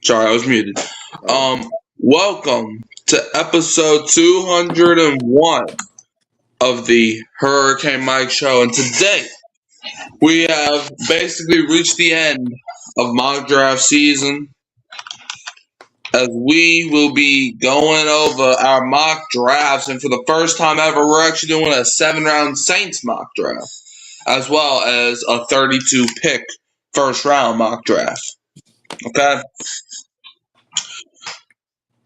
Sorry, I was muted. Welcome to episode 201 of the Hurricane Mike Show, and today we have basically reached the end of mock draft season, as we will be going over our mock drafts, and for the first time ever, we're actually doing a 7-round Saints mock draft, as well as a 32 pick first round mock draft. Okay.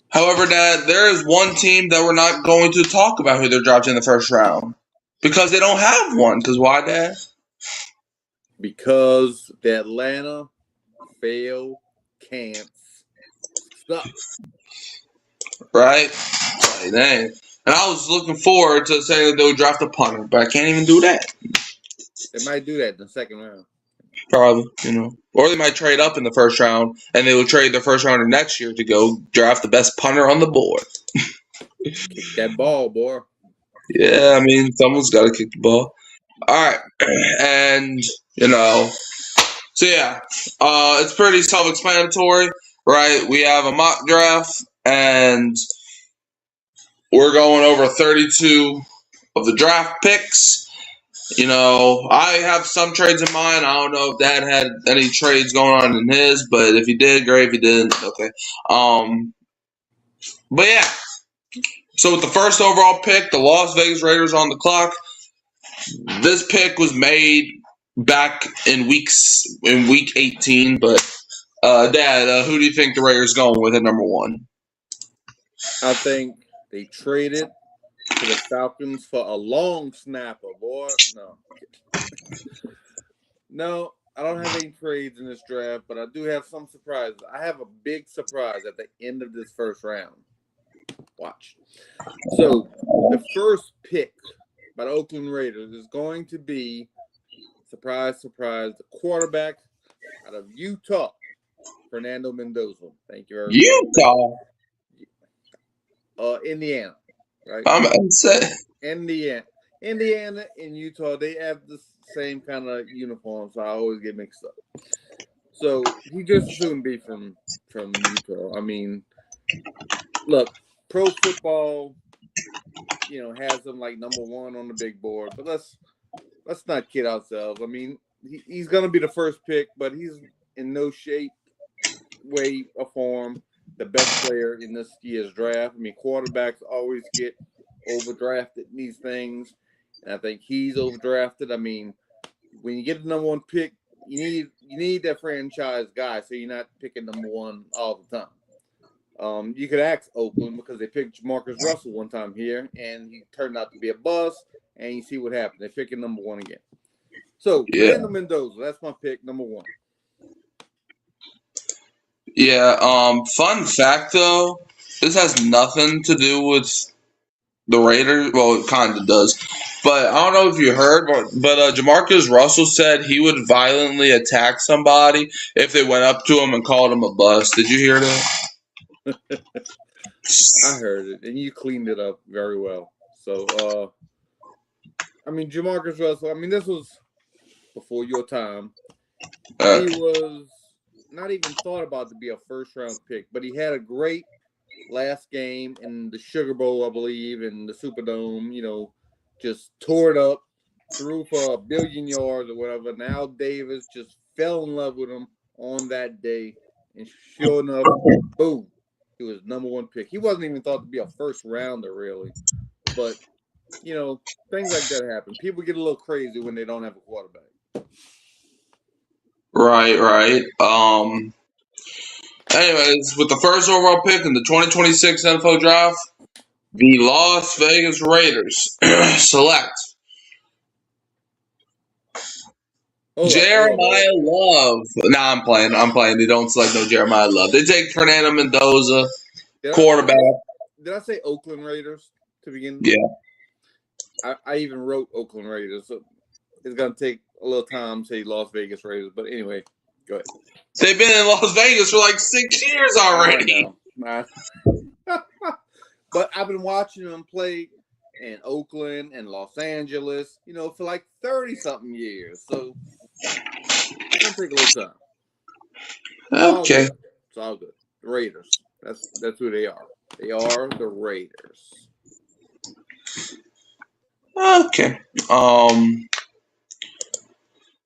However, Dad, there is one team that we're not going to talk about who they're drafting in the first round because they don't have one. Because why, Dad? Because the Atlanta fail camps suck. Right? Like, dang. And I was looking forward to saying that they would draft a punter, but I can't even do that. They might do that in the second round. Probably, Or they might trade up in the first round, and they will trade the first rounder next year to go draft the best punter on the board. Kick that ball, boy. Yeah, I mean, someone's got to kick the ball. All right. And, so yeah, it's pretty self-explanatory, right? We have a mock draft, and we're going over 32 of the draft picks. I have some trades in mind. I don't know if Dad had any trades going on in his, but if he did, great. If he didn't, okay. But yeah. So with the first overall pick, the Las Vegas Raiders on the clock. This pick was made back in week 18. But Dad, who do you think the Raiders going with at number 1? I think they traded to the Falcons for a long snapper, boy. No, I don't have any trades in this draft, but I do have some surprises. I have a big surprise at the end of this first round. Watch. So, the first pick by the Oakland Raiders is going to be, surprise, surprise, the quarterback out of Utah, Fernando Mendoza. Thank you very much. Utah? Indiana. Right? I'm upset. Indiana and Utah, they have the same kind of uniform, so I always get mixed up. So he just shouldn't be from Utah. I mean, look, pro football, has them like number 1 on the big board, but let's not kid ourselves. I mean, he's gonna be the first pick, but he's in no shape, way, or form the best player in this year's draft. I mean, quarterbacks always get overdrafted in these things, and I think he's overdrafted. I mean, when you get the number 1 pick, you need that franchise guy, so you're not picking number 1 all the time. You could ask Oakland because they picked Jamarcus Russell one time here, and he turned out to be a bust, and you see what happened. They're picking number 1 again. So, Fernando Mendoza, that's my pick, number 1. Yeah, fun fact though, this has nothing to do with the Raiders. Well, it kind of does. But I don't know if you heard, but Jamarcus Russell said he would violently attack somebody if they went up to him and called him a bust. Did you hear that? I heard it, and you cleaned it up very well. So, I mean, Jamarcus Russell, I mean, this was before your time. He was not even thought about to be a first-round pick, but he had a great last game in the Sugar Bowl, I believe, in the Superdome, just tore it up, threw for 1 billion yards or whatever. Now Davis just fell in love with him on that day, and sure enough, boom, he was number 1 pick. He wasn't even thought to be a first-rounder, really, but, things like that happen. People get a little crazy when they don't have a quarterback. Right. Anyways, with the first overall pick in the 2026 NFL Draft, the Las Vegas Raiders select Jeremiah Love. Nah, I'm playing. They don't select no Jeremiah Love. They take Fernando Mendoza, quarterback. Did I say Oakland Raiders to begin? Yeah. I even wrote Oakland Raiders. So it's going to take a little time to say Las Vegas Raiders. But anyway, go ahead. They've been in Las Vegas for like 6 years already. But I've been watching them play in Oakland and Los Angeles, for like 30-something years. So it's going to take a little time. Okay. It's all good. The Raiders. That's who they are. They are the Raiders. Okay.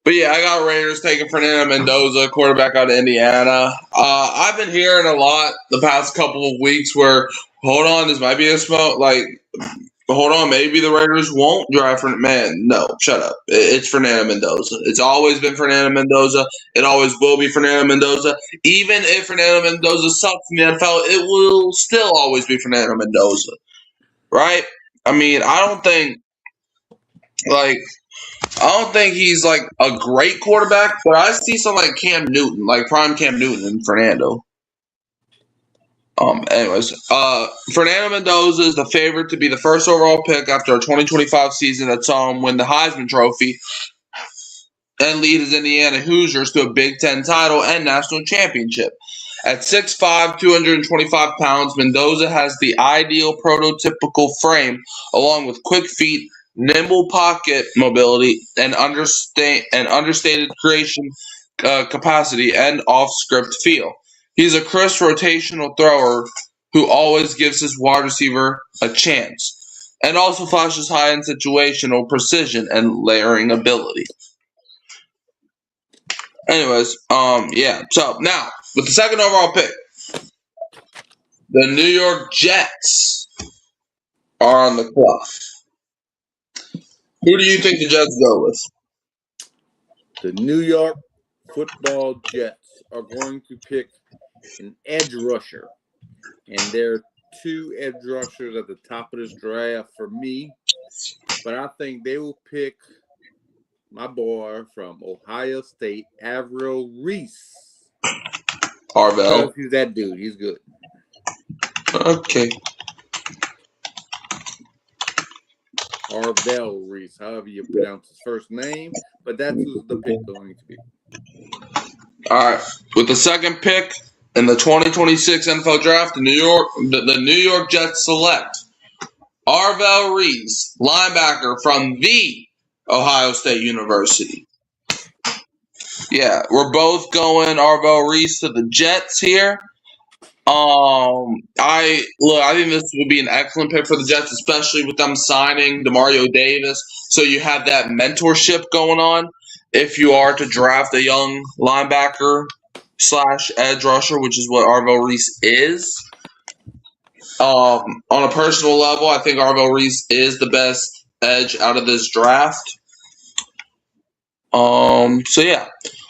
But yeah, I got Raiders taking Fernando Mendoza, quarterback out of Indiana. I've been hearing a lot the past couple of weeks where, hold on, this might be a smoke. Like, hold on, maybe the Raiders won't draft for man. No, shut up. It's Fernando Mendoza. It's always been Fernando Mendoza. It always will be Fernando Mendoza. Even if Fernando Mendoza sucks in the NFL, it will still always be Fernando Mendoza. Right? I mean, I don't think he's like a great quarterback, but I see something like Cam Newton, like prime Cam Newton and Fernando. Fernando Mendoza is the favorite to be the first overall pick after a 2025 season that saw him win the Heisman Trophy and lead his Indiana Hoosiers to a Big Ten title and national championship. At 6'5", 225 pounds, Mendoza has the ideal prototypical frame, along with quick feet, nimble pocket mobility, and understated creation capacity and off-script feel. He's a crisp rotational thrower who always gives his wide receiver a chance, and also flashes high-end situational precision and layering ability. Anyways, yeah. So now, with the second overall pick, the New York Jets are on the clock. Who do you think the Jets go with? The New York Football Jets are going to pick an edge rusher. And there are two edge rushers at the top of this draft for me. But I think they will pick my boy from Ohio State, Avril Reese. Arvell. He's that dude. He's good. Okay. Arvell Reese, however you pronounce his first name. But that's who's the pick going to be. All right. With the second pick in the 2026 NFL Draft, the New York Jets select Arvell Reese, linebacker from the Ohio State University. Yeah, we're both going Arvell Reese to the Jets here. I think this would be an excellent pick for the Jets, especially with them signing Demario Davis. So you have that mentorship going on if you are to draft a young linebacker / edge rusher, which is what Arvell Reese is. On a personal level, I think Arvell Reese is the best edge out of this draft. So yeah,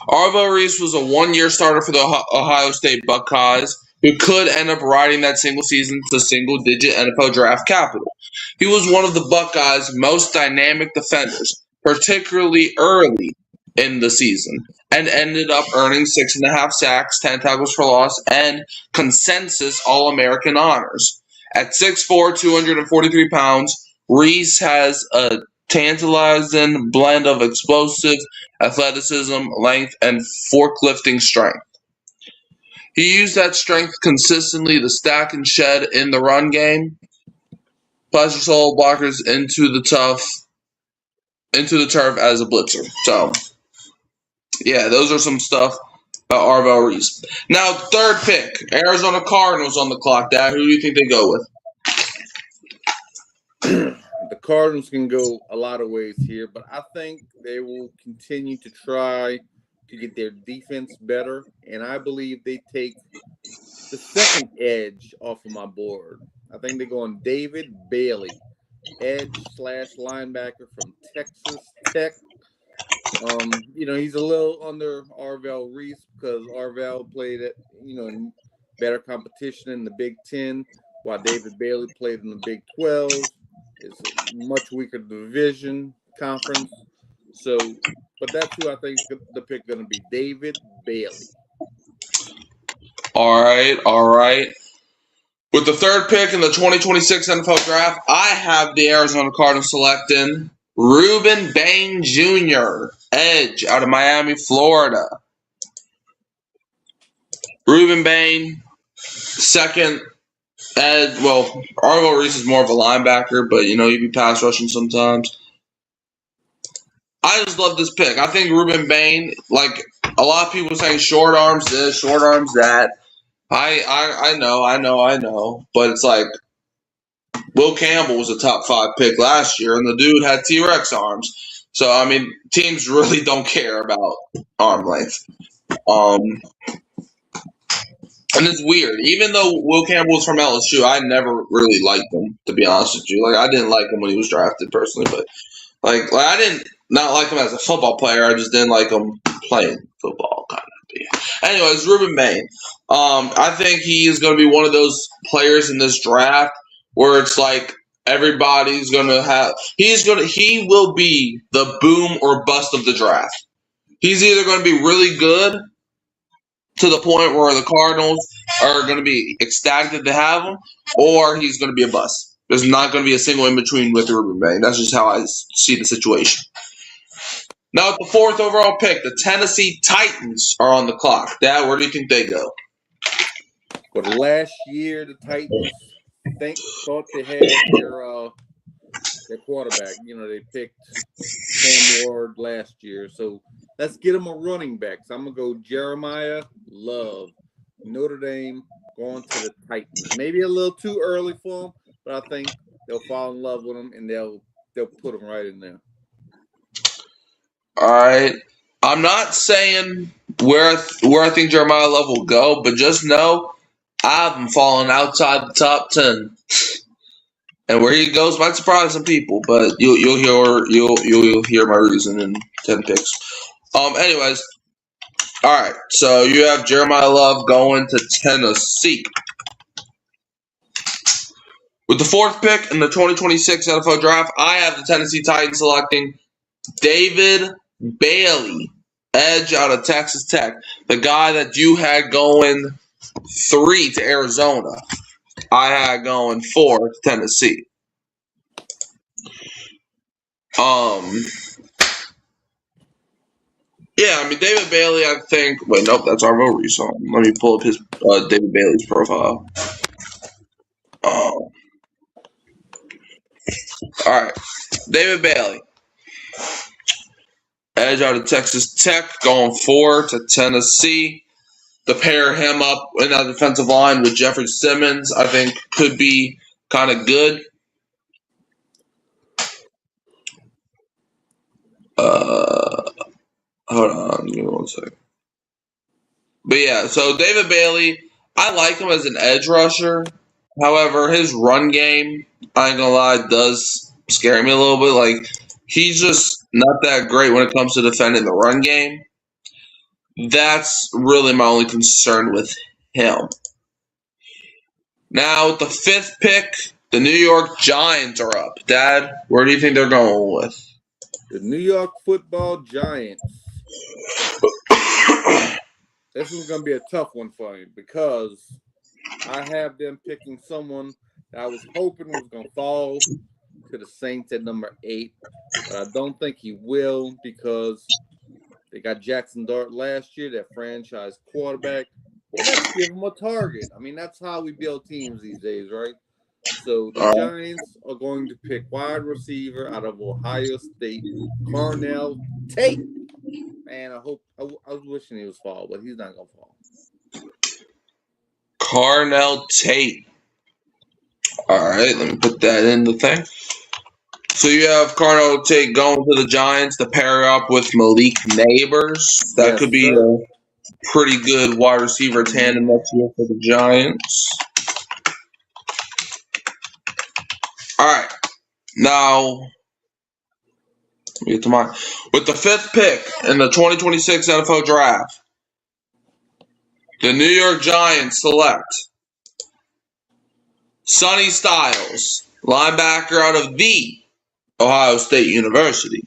Arvell Reese was a one-year starter for the Ohio State Buckeyes, who could end up riding that single season to single-digit NFL draft capital. He was one of the Buckeyes' most dynamic defenders, particularly early in the season, and ended up earning 6.5 sacks, 10 tackles for loss, and consensus All-American honors. At 6'4", 243 pounds, Reese has a tantalizing blend of explosive athleticism, length, and forklifting strength. He used that strength consistently to stack and shed in the run game, plus solo blockers into the turf as a blitzer. So, yeah, those are some stuff about Arvell Reese. Now, third pick, Arizona Cardinals on the clock. Dad, who do you think they go with? The Cardinals can go a lot of ways here, but I think they will continue to try to get their defense better, and I believe they take the second edge off of my board. I think they go on David Bailey, edge / linebacker from Texas Tech. He's a little under Arvell Reese because Arvell played at, in better competition in the Big Ten, while David Bailey played in the Big 12. It's a much weaker division conference. So But that's who I think the pick going to be, David Bailey. All right. With the third pick in the 2026 NFL Draft, I have the Arizona Cardinals selecting Rueben Bain Jr., edge out of Miami, Florida. Rueben Bain, second edge. Well, Arvo Reese is more of a linebacker, but he'd be pass rushing sometimes. I just love this pick. I think Rueben Bain, like a lot of people saying short arms this, short arms that. I know. But it's like Will Campbell was a top 5 pick last year, and the dude had T-Rex arms. So, I mean, teams really don't care about arm length. And it's weird. Even though Will Campbell was from LSU, I never really liked him, to be honest with you. Like, I didn't like him when he was drafted, personally. But, like I didn't not like him as a football player. I just didn't like him playing football, kind of. Anyways, Rueben Bain. I think he is going to be one of those players in this draft where it's like everybody's going to have. He will be the boom or bust of the draft. He's either going to be really good to the point where the Cardinals are going to be ecstatic that they have him, or he's going to be a bust. There's not going to be a single in between with Rueben Bain. That's just how I see the situation. Now, at the 4th overall pick, the Tennessee Titans are on the clock. Dad, where do you think they go? For the last year, the Titans thought they had their quarterback. They picked Cam Ward last year. So let's get them a running back. So I'm going to go Jeremiah Love. Notre Dame going to the Titans. Maybe a little too early for them, but I think they'll fall in love with him and they'll put him right in there. All right. I'm not saying where I think Jeremiah Love will go, but just know I have him falling outside the top 10. And where he goes might surprise some people, but you'll hear my reason in 10 picks. Anyways, all right. So you have Jeremiah Love going to Tennessee. With the 4th pick in the 2026 NFL Draft, I have the Tennessee Titans selecting David Bailey, edge out of Texas Tech, the guy that you had going 3 to Arizona. I had going 4 to Tennessee. Yeah, I mean David Bailey. I think. Wait, nope, that's Arvo Reese. Let me pull up his David Bailey's profile. All right, David Bailey. Edge out of Texas Tech, going 4 to Tennessee. To pair him up in that defensive line with Jeffrey Simmons, I think could be kind of good. Hold on, give me 1 second. But yeah, so David Bailey, I like him as an edge rusher. However, his run game, I ain't gonna lie, does scare me a little bit. Like, he's just not that great when it comes to defending the run game. That's really my only concern with him. Now, with the 5th pick, the New York Giants are up. Dad, where do you think they're going with? The New York Football Giants. This is going to be a tough one for me because I have them picking someone that I was hoping was going to fall to the Saints at number 8, but I don't think he will because they got Jackson Dart last year, that franchise quarterback. Well, let's give him a target. I mean, that's how we build teams these days, right? So the Giants are going to pick wide receiver out of Ohio State, Carnell Tate. Man, I was wishing he was fall, but he's not going to fall. Carnell Tate. All right, let me put that in the thing. So you have Carnell Tate going to the Giants to pair up with Malik Neighbors. That could be a pretty good wide receiver tandem next year for the Giants. All right. Now, let me get to mine. With the 5th pick in the 2026 NFL Draft, the New York Giants select Sonny Styles, linebacker out of the Ohio State University.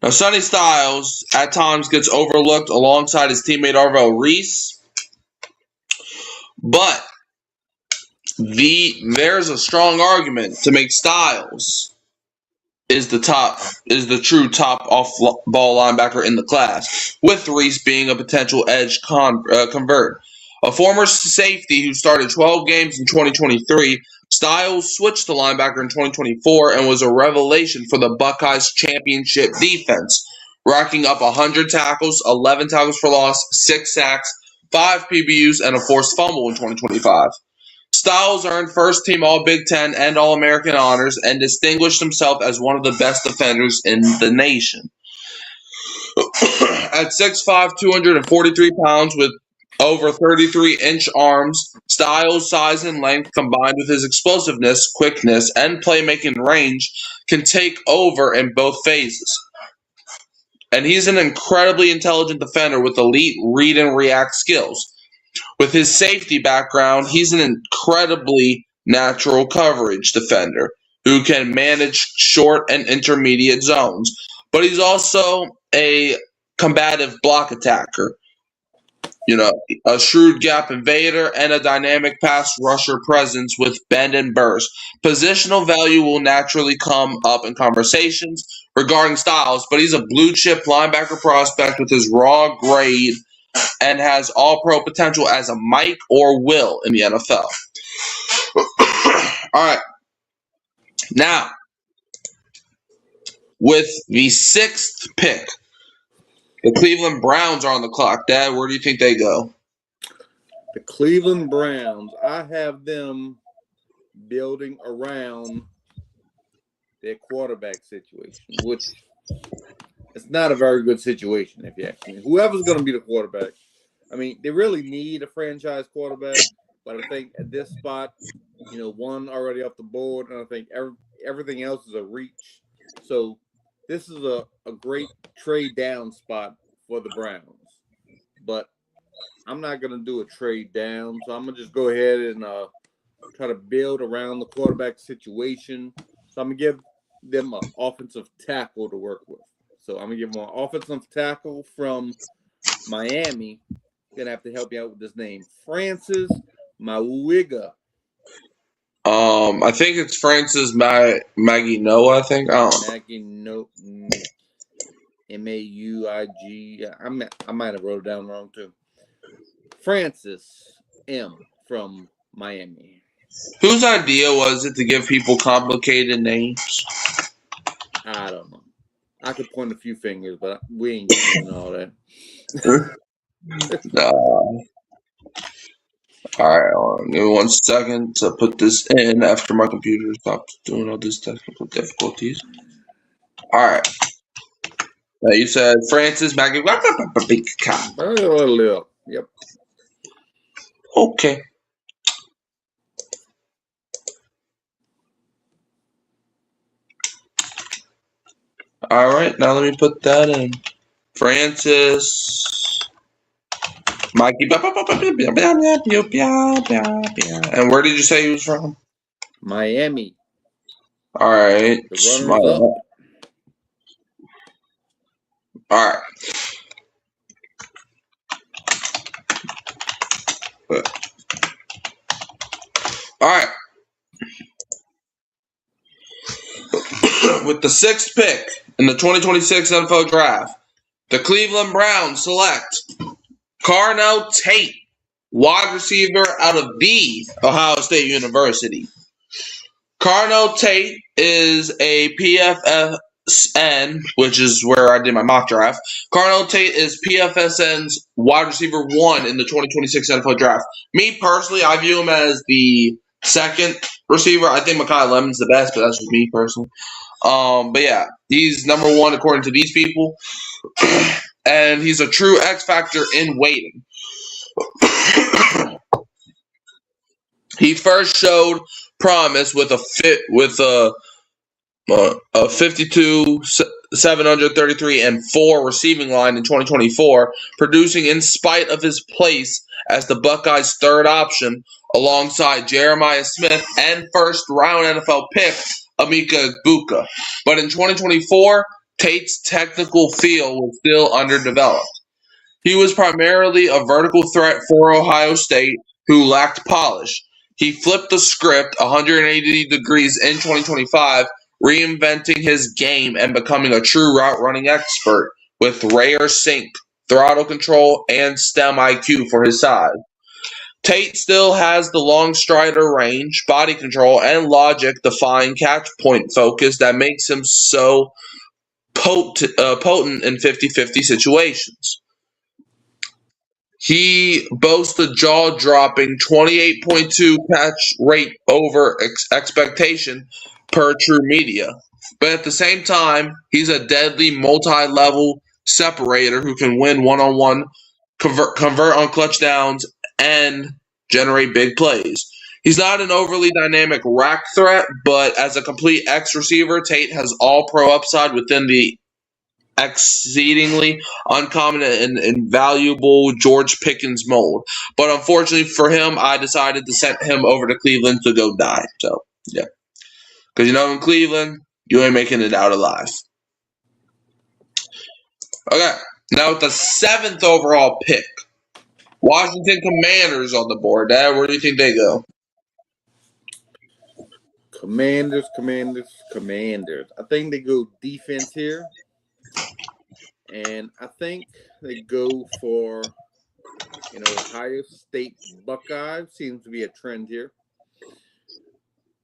Now, Sonny Styles at times gets overlooked alongside his teammate Arvell Reese, but there's a strong argument to make Styles is the true top off-ball linebacker in the class, with Reese being a potential edge convert. A former safety who started 12 games in 2023, Styles switched to linebacker in 2024 and was a revelation for the Buckeyes' championship defense, racking up 100 tackles, 11 tackles for loss, 6 sacks, 5 PBUs, and a forced fumble in 2025. Styles earned first-team All-Big Ten and All-American honors and distinguished himself as one of the best defenders in the nation. At 6'5", 243 pounds with over 33-inch arms, Styles' size and length combined with his explosiveness, quickness, and playmaking range can take over in both phases. And he's an incredibly intelligent defender with elite read and react skills. With his safety background, he's an incredibly natural coverage defender who can manage short and intermediate zones. But he's also a combative block attacker, a shrewd gap invader, and a dynamic pass rusher presence with bend and burst. Positional value will naturally come up in conversations regarding Styles, but he's a blue-chip linebacker prospect with his raw grade and has all-pro potential as a Mike or Will in the NFL. All right. Now, with the 6th pick, the Cleveland Browns are on the clock. Dad, where do you think they go? The Cleveland Browns, I have them building around their quarterback situation, which it's not a very good situation, if you ask me. Whoever's going to be the quarterback, I mean, they really need a franchise quarterback, but I think at this spot, one already off the board, and I think everything else is a reach. So this is a great trade down spot for the Browns. But I'm not going to do a trade down, so I'm going to just go ahead and try to build around the quarterback situation. So I'm going to give them an offensive tackle to work with. So I'm going to give them an offensive tackle from Miami. Going to have to help you out with this name. Francis Mauigoa. I think it's Francis Mauigoa, I think. Mauigoa. M-A-U-I-G. I might have wrote it down wrong, too. Francis M. from Miami. Whose idea was it to give people complicated names? I don't know. I could point a few fingers, but we ain't doing all that. All right, give me 1 second to put this in after my computer stops doing all these technical difficulties. All right. Now you said Francis Mauigoa. Yep. Okay. All right, now let me put that in. Francis Mikey. And where did you say he was from? Miami. All right. The runners up. All right. All right. With the 6th pick in the 2026 NFL Draft, the Cleveland Browns select Carnell Tate, wide receiver out of the Ohio State University. Carnell Tate is a PFSN, which is where I did my mock draft. Carnell Tate is PFSN's wide receiver 1 in the 2026 NFL Draft. Me personally, I view him as the 2nd receiver. I think Mekhi Lemon's the best, but that's just me personally. But yeah, he's number 1 according to these people. And he's a true X factor in waiting. He first showed promise with a 52, 733, and 4 receiving line in 2024, producing in spite of his place as the Buckeyes' 3rd option alongside Jeremiah Smith and first-round NFL pick Emeka Egbuka. But in 2024, Tate's technical feel was still underdeveloped. He was primarily a vertical threat for Ohio State who lacked polish. He flipped the script 180 degrees in 2025, reinventing his game and becoming a true route running expert with rare sync, throttle control, and stem IQ for his size. Tate still has the long strider range, body control, and logic defying catch point focus that makes him so potent in 50-50 situations. He boasts a jaw-dropping 28.2 catch rate over expectation per True Media. But at the same time, he's a deadly multi-level separator who can win one-on-one, convert on clutch downs, and generate big plays. He's not an overly dynamic rack threat, but as a complete X receiver, Tate has all pro upside within the exceedingly uncommon and invaluable George Pickens mold. But unfortunately for him, I decided to send him over to Cleveland to go die. So, yeah. Because, in Cleveland, you ain't making it out alive. Okay. Now with the 7th overall pick, Washington Commanders on the board. Dad, where do you think they go? Commanders. I think they go defense here. And I think they go for Ohio State Buckeyes. Seems to be a trend here.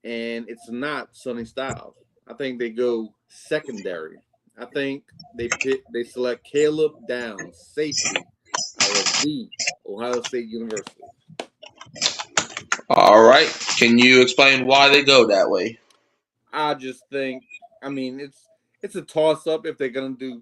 And it's not Sonny Styles. I think they go secondary. I think they select Caleb Downs, safety, out of the Ohio State University. All right. Can you explain why they go that way? I just think, it's a toss-up if they're going to do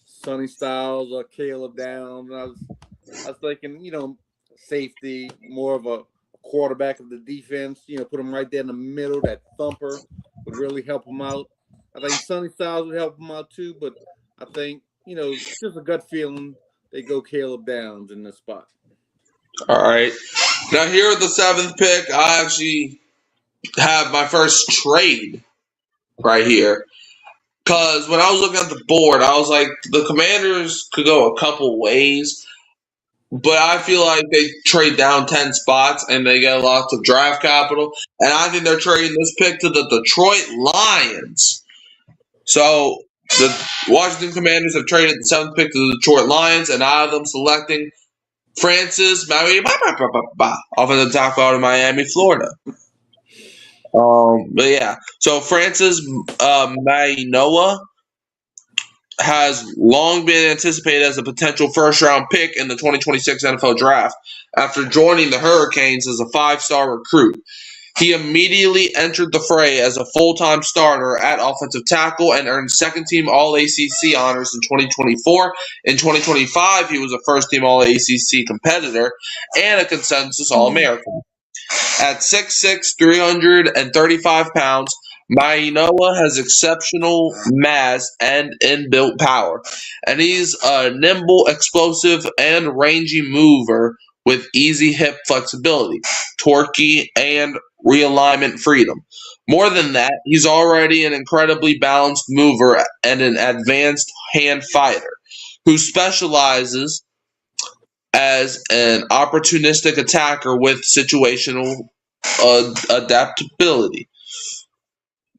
Sonny Styles or Caleb Downs. I was thinking, safety, more of a quarterback of the defense. Put him right there in the middle. That thumper would really help him out. I think Sonny Styles would help him out too, but I think, it's just a gut feeling they go Caleb Downs in this spot. All right. Now here at the 7th pick, I actually have my first trade right here. Because when I was looking at the board, I was like, the Commanders could go a couple ways, but I feel like they trade down 10 spots and they get lots of draft capital. And I think they're trading this pick to the Detroit Lions. So the Washington Commanders have traded the 7th pick to the Detroit Lions, and I have them selecting Francis offensive tackle out of Miami, Florida. But yeah, so Francis Mauigoa has long been anticipated as a potential first-round pick in the 2026 NFL Draft after joining the Hurricanes as a 5-star recruit. He immediately entered the fray as a full-time starter at offensive tackle and earned second-team All-ACC honors in 2024. In 2025, he was a first-team All-ACC competitor and a consensus All-American. At 6'6", 335 pounds, Mauigoa has exceptional mass and inbuilt power, and he's a nimble, explosive, and rangy mover with easy hip flexibility, torquey, and realignment freedom. More than that, he's already an incredibly balanced mover and an advanced hand fighter who specializes as an opportunistic attacker with situational adaptability.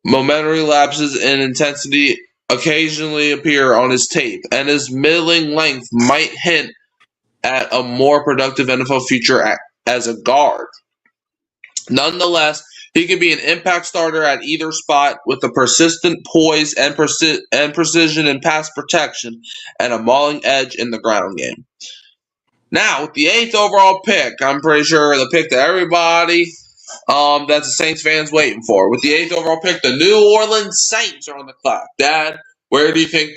Momentary lapses in intensity occasionally appear on his tape, and his middling length might hint at a more productive NFL future as a guard. Nonetheless, he can be an impact starter at either spot with a persistent poise and precision in pass protection and a mauling edge in the ground game. Now, with the 8th overall pick, I'm pretty sure the pick that everybody that's the Saints fans waiting for. With the 8th overall pick, the New Orleans Saints are on the clock. Dad, where do you think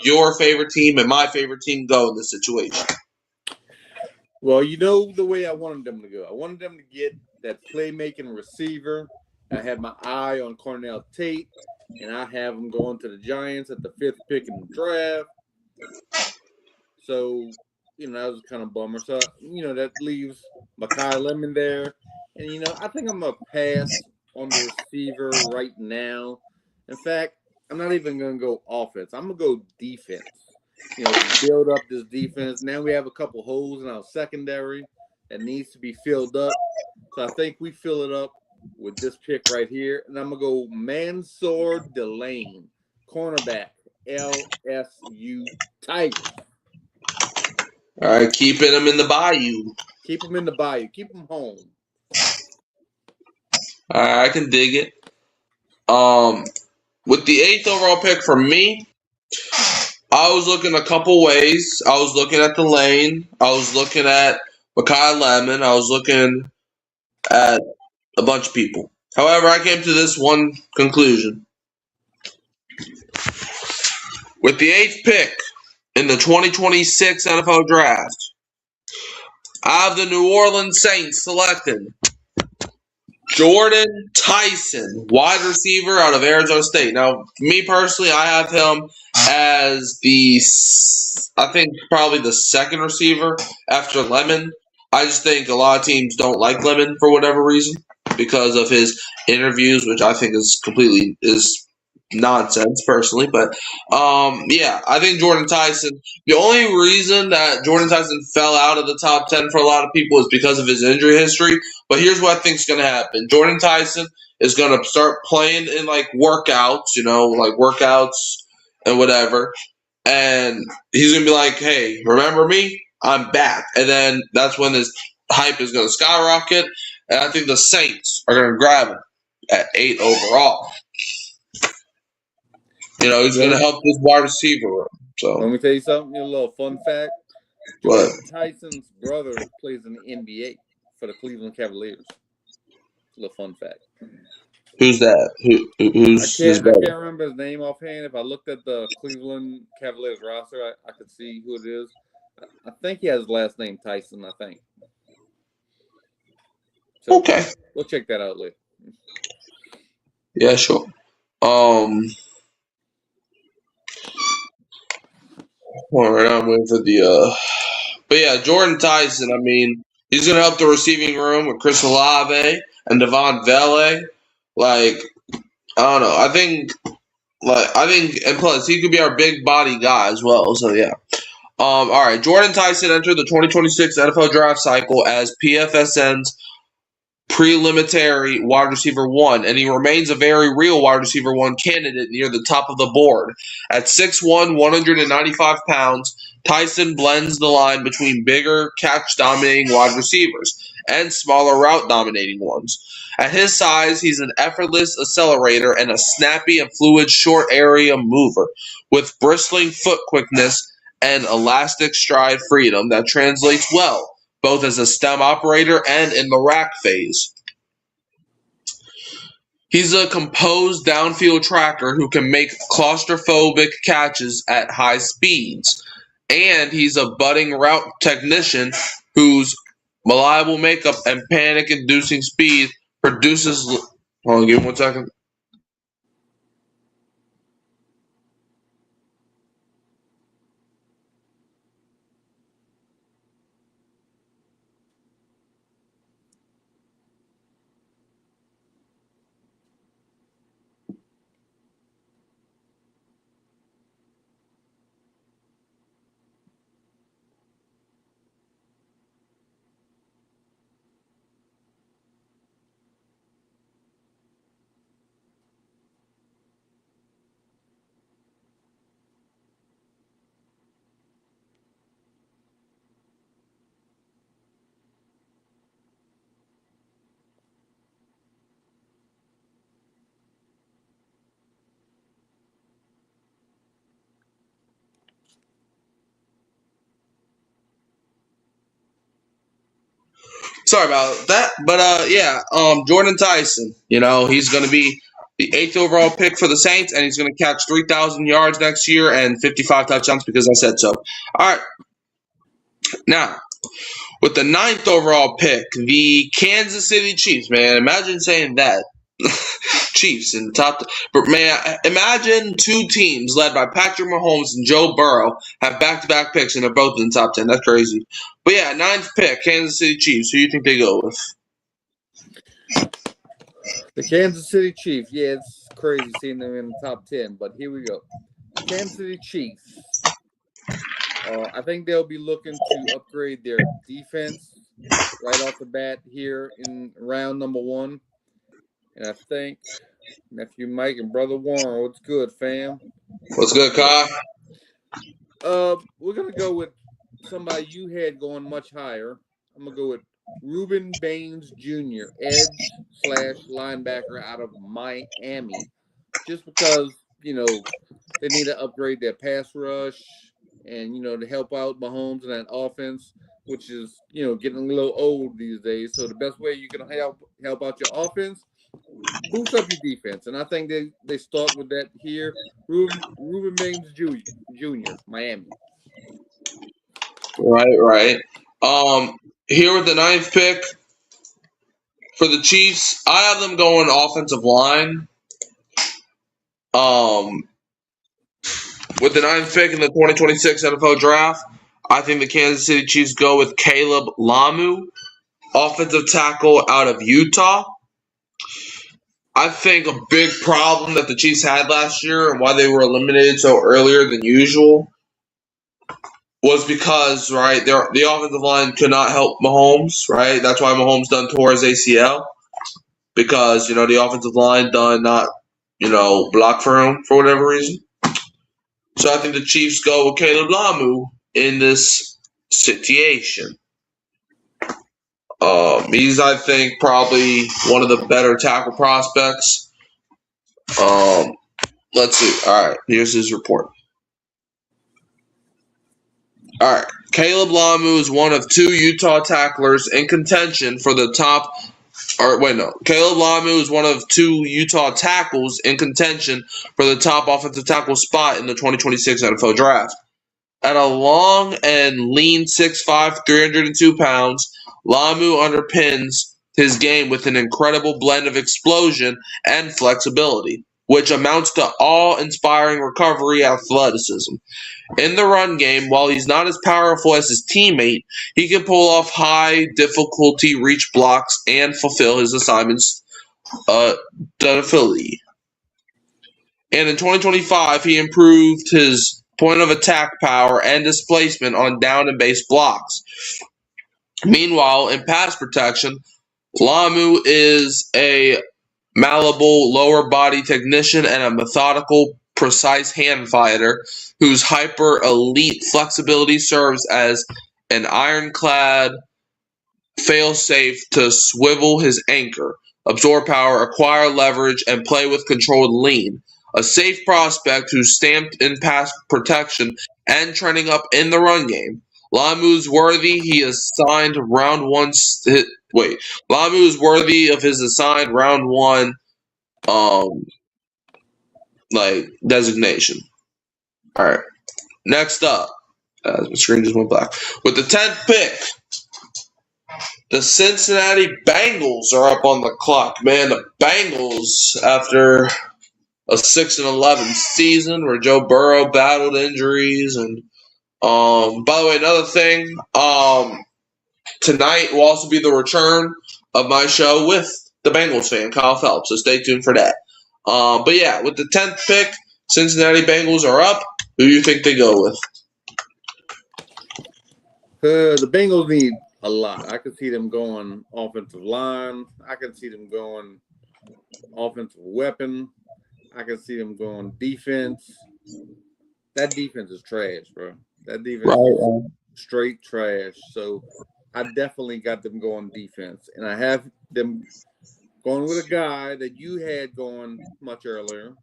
your favorite team and my favorite team go in this situation? Well, the way I wanted them to go. I wanted them to get that playmaking receiver. I had my eye on Cornell Tate, and I have him going to the Giants at the 5th pick in the draft. So, that was kind of a bummer. So, that leaves Makai Lemon there. And, I think I'm going to pass on the receiver right now. In fact, I'm not even going to go offense. I'm going to go defense. Build up this defense. Now we have a couple holes in our secondary that needs to be filled up. So I think we fill it up with this pick right here. And I'm going to go Mansour Delane, cornerback, LSU Tigers. All right, keeping him in the bayou. Keep him in the bayou. Keep him home. All right, I can dig it. With the 8th overall pick for me, I was looking a couple ways. I was looking at Delane. I was looking at Makai Lemon. I was looking at a bunch of people. However, I came to this one conclusion. With the 8th pick in the 2026 NFL Draft, I have the New Orleans Saints selecting Jordan Tyson, wide receiver out of Arizona State. Now, me personally, I have him as I think probably the second receiver after Lemon. I just think a lot of teams don't like Lemon for whatever reason because of his interviews, which I think is nonsense personally. But yeah, I think Jordan Tyson. The only reason that Jordan Tyson fell out of the top 10 for a lot of people is because of his injury history. But here's what I think is going to happen. Jordan Tyson is going to start playing in like workouts, like workouts and whatever. And he's going to be like, hey, remember me? I'm back. And then that's when his hype is going to skyrocket. And I think the Saints are going to grab him at 8 overall. He's going to help this wide receiver room. So let me tell you something. A little fun fact. What? Tyson's brother plays in the NBA for the Cleveland Cavaliers. A little fun fact. Who's that? Who's I can't remember his name offhand. If I looked at the Cleveland Cavaliers roster, I could see who it is. I think he has his last name Tyson, I think. So okay. We'll check that out later. Yeah, sure. All right, I'm waiting for the but yeah, Jordan Tyson, I mean, he's gonna help the receiving room with Chris Olave and Devon Vele. Like, I don't know. I think and plus he could be our big body guy as well. So yeah. All right, Jordan Tyson entered the 2026 NFL draft cycle as PFSN's preliminary wide receiver 1, and he remains a very real wide receiver 1 candidate near the top of the board. At 6'1", 195 pounds, Tyson blends the line between bigger, catch-dominating wide receivers and smaller route-dominating ones. At his size, he's an effortless accelerator and a snappy and fluid short area mover with bristling foot quickness and elastic stride freedom that translates well both as a stem operator and in the rack phase. He's a composed downfield tracker who can make claustrophobic catches at high speeds. And he's a budding route technician whose reliable makeup and panic-inducing speed produces... Hold on, give me 1 second. Sorry about that. But yeah, Jordan Tyson, he's going to be the 8th overall pick for the Saints, and he's going to catch 3,000 yards next year and 55 touchdowns because I said so. All right. Now, with the 9th overall pick, the Kansas City Chiefs, man, imagine saying that. Chiefs in the top. But man, imagine 2 teams led by Patrick Mahomes and Joe Burrow have back-to-back picks and they're both in the top 10. That's crazy. But yeah, 9th pick, Kansas City Chiefs. Who do you think they go with? The Kansas City Chiefs. Yeah, it's crazy seeing them in the top 10. But here we go. Kansas City Chiefs. I think they'll be looking to upgrade their defense right off the bat here in round number 1. And I think nephew Mike and brother Warren, what's good, fam? What's good, Kai? We're gonna go with somebody you had going much higher. I'm gonna go with Ruben Baines Jr., edge/linebacker out of Miami, just because they need to upgrade their pass rush and to help out Mahomes in that offense, which is getting a little old these days. So the best way you can help out your offense, boost up your defense, and I think they start with that here. Ruben Baines Jr., Miami. Right. Here with the 9th pick for the Chiefs, I have them going offensive line. With the 9th pick in the 2026 NFL Draft, I think the Kansas City Chiefs go with Caleb Lamu, offensive tackle out of Utah. I think a big problem that the Chiefs had last year and why they were eliminated so earlier than usual was because, the offensive line could not help Mahomes, right? That's why Mahomes done tore his ACL, because, the offensive line done not, block for him for whatever reason. So I think the Chiefs go with Caleb Lamu in this situation. He's, I think, probably one of the better tackle prospects. Let's see. All right, here's his report. All right, Caleb Lamu is one of 2 Utah tacklers in contention for the top. Caleb Lamu is one of 2 Utah tackles in contention for the top offensive tackle spot in the 2026 NFL Draft. At a long and lean 6'5", 302 pounds, Lamu underpins his game with an incredible blend of explosion and flexibility, which amounts to awe-inspiring recovery athleticism. In the run game, while he's not as powerful as his teammate, he can pull off high-difficulty reach blocks and fulfill his assignments dutifully. And in 2025, he improved his point of attack power and displacement on down and base blocks. Meanwhile, in pass protection, Lamu is a malleable lower body technician and a methodical, precise hand fighter whose hyper elite flexibility serves as an ironclad failsafe to swivel his anchor, absorb power, acquire leverage, and play with controlled lean. A safe prospect who's stamped in pass protection and trending up in the run game. Lamu's worthy. He is signed round 1. Lamu is worthy of his assigned round 1 designation. All right. Next up, my screen just went black. With the 10th pick, the Cincinnati Bengals are up on the clock. Man, the Bengals, after a 6-11 season where Joe Burrow battled injuries, and by the way, another thing, tonight will also be the return of my show with the Bengals fan, Kyle Phelps, so stay tuned for that. But yeah, with the 10th pick, Cincinnati Bengals are up. Who do you think they go with? The Bengals need a lot. I could see them going offensive line. I could see them going offensive weapon. I can see them going defense. That defense is trash, bro. That defense is straight trash. So I definitely got them going defense. And I have them going with a guy that you had going much earlier,